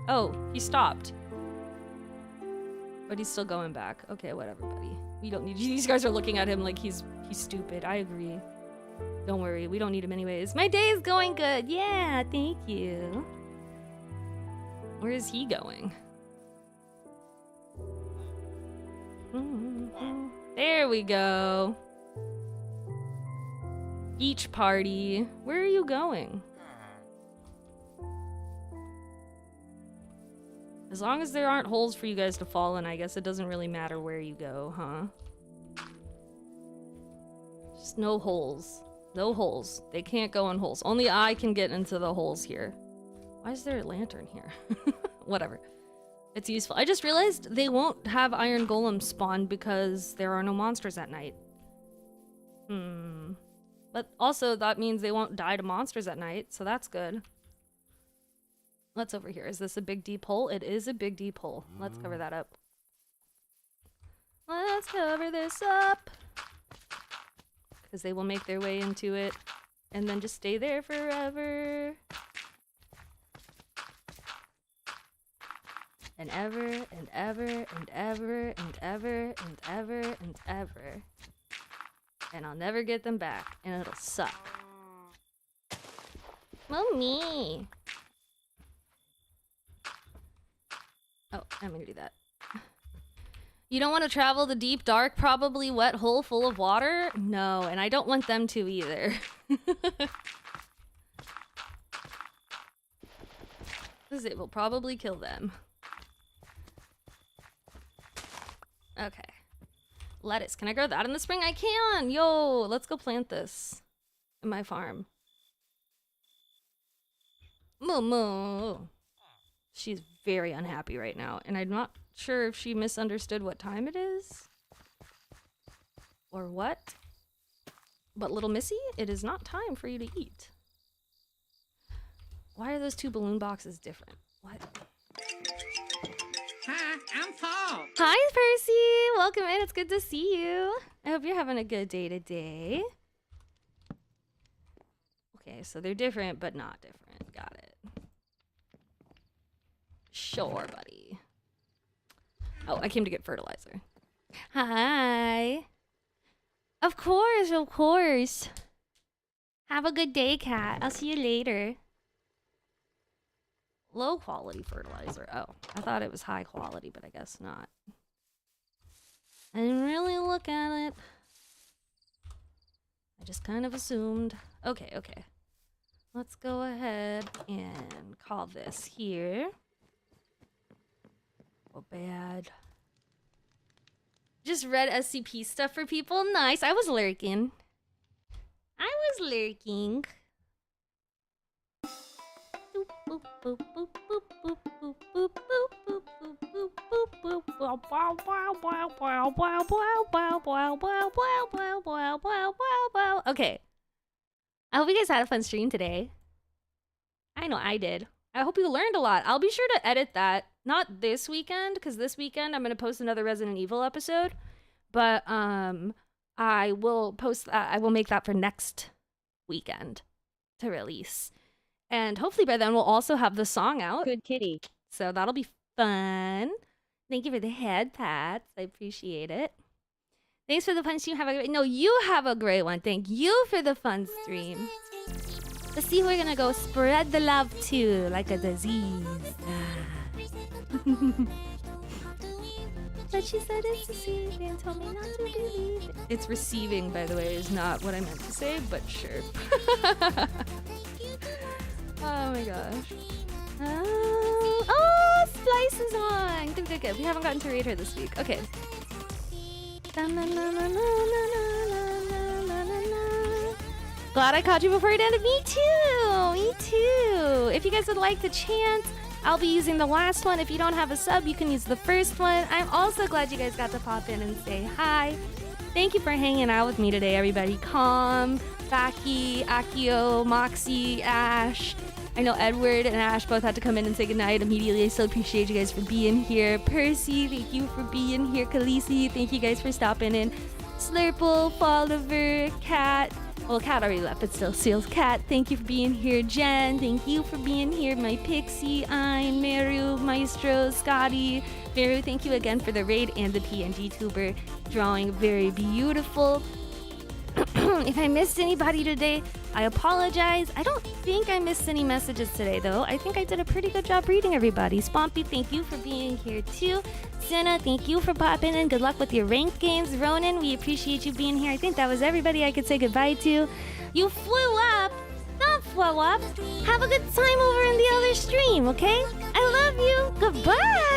Oh, he stopped. But he's still going back. Okay, whatever, buddy. We don't need you. These guys are looking at him like he's stupid. I agree. Don't worry, we don't need him anyways. My day is going good. Yeah, thank you. Where is he going? There we go. Beach party. Where are you going? As long as there aren't holes for you guys to fall in, I guess it doesn't really matter where you go, huh? Just no holes. No holes. They can't go in holes. Only I can get into the holes here. Why is there a lantern here? Whatever. It's useful. I just realized they won't have iron golems spawn because there are no monsters at night. But also that means they won't die to monsters at night, so that's good. What's over here? Is this a big deep hole? It is a big deep hole. Let's cover that up. Let's cover this up. Because they will make their way into it and then just stay there forever. And ever and ever and ever and ever and ever and ever. And I'll never get them back, and it'll suck. Well, me. Oh, I'm gonna do that. You don't want to travel the deep, dark, probably wet hole full of water? No, and I don't want them to either. Because it will probably kill them. Okay. Lettuce. Can I grow that in the spring? I can! Yo, let's go plant this in my farm. Moo moo. She's very unhappy right now, and I'm not sure if she misunderstood what time it is. Or what. But little missy, it is not time for you to eat. Why are those 2 balloon boxes different? What? Hi, I'm Paul. Hi, Percy! Welcome in, it's good to see you. I hope you're having a good day today. Okay, so they're different, but not different. Got it. Sure, buddy. Oh, I came to get fertilizer. Hi. Of course, of course. Have a good day, Cat. I'll see you later. Low quality fertilizer. Oh, I thought it was high quality, but I guess not. I didn't really look at it. I just kind of assumed. Okay, okay. Let's go ahead and call this here. Oh, bad. Just read SCP stuff for people. Nice. I was lurking. I was lurking. Boop, boop, boop, boop, boop. boop boop boop boop boop boop boop boop boop. Wow wow wow wow wow wow wow wow wow wow wow wow wow. Okay. I hope you guys had a fun stream today. I know I did. I hope you learned a lot. I'll be sure to edit that. Not this weekend, because this weekend I'm gonna post another Resident Evil episode. But I will post that. I will make that for next weekend to release. And hopefully by then we'll also have the song out. Good kitty. So that'll be fun. Thank you for the head pats. I appreciate it. Thanks for the fun stream. You have a great one. Thank you for the fun stream. Let's see who we're gonna go spread the love to like a disease. But she said it's receiving, told me not to believe it. It's receiving, by the way, is not what I meant to say, but sure. Oh my gosh. Oh, Splice is on! Good. We haven't gotten to read her this week. Okay. Glad I caught you before it ended. Me too. If you guys would like to chant, I'll be using the last one. If you don't have a sub, you can use the first one. I'm also glad you guys got to pop in and say hi. Thank you for hanging out with me today, everybody. Calm, Baki, Akio, Moxie, Ash. I know Edward and Ash both had to come in and say goodnight immediately. I still appreciate you guys for being here. Percy, thank you for being here. Khaleesi, thank you guys for stopping in. Slurple, Folliver, Cat. Well, Cat already left, but still, Seals Cat, thank you for being here. Jen, thank you for being here. My Pixie, Ein, Meru, Maestro, Scotty. Meru, thank you again for the raid and the PNG tuber drawing. Very beautiful. If I missed anybody today, I apologize. I don't think I missed any messages today, though. I think I did a pretty good job reading everybody. Spompy, thank you for being here, too. Senna, thank you for popping in. Good luck with your ranked games. Ronan, we appreciate you being here. I think that was everybody I could say goodbye to. You flew up. Don't flow up. Have a good time over in the other stream, okay? I love you. Goodbye.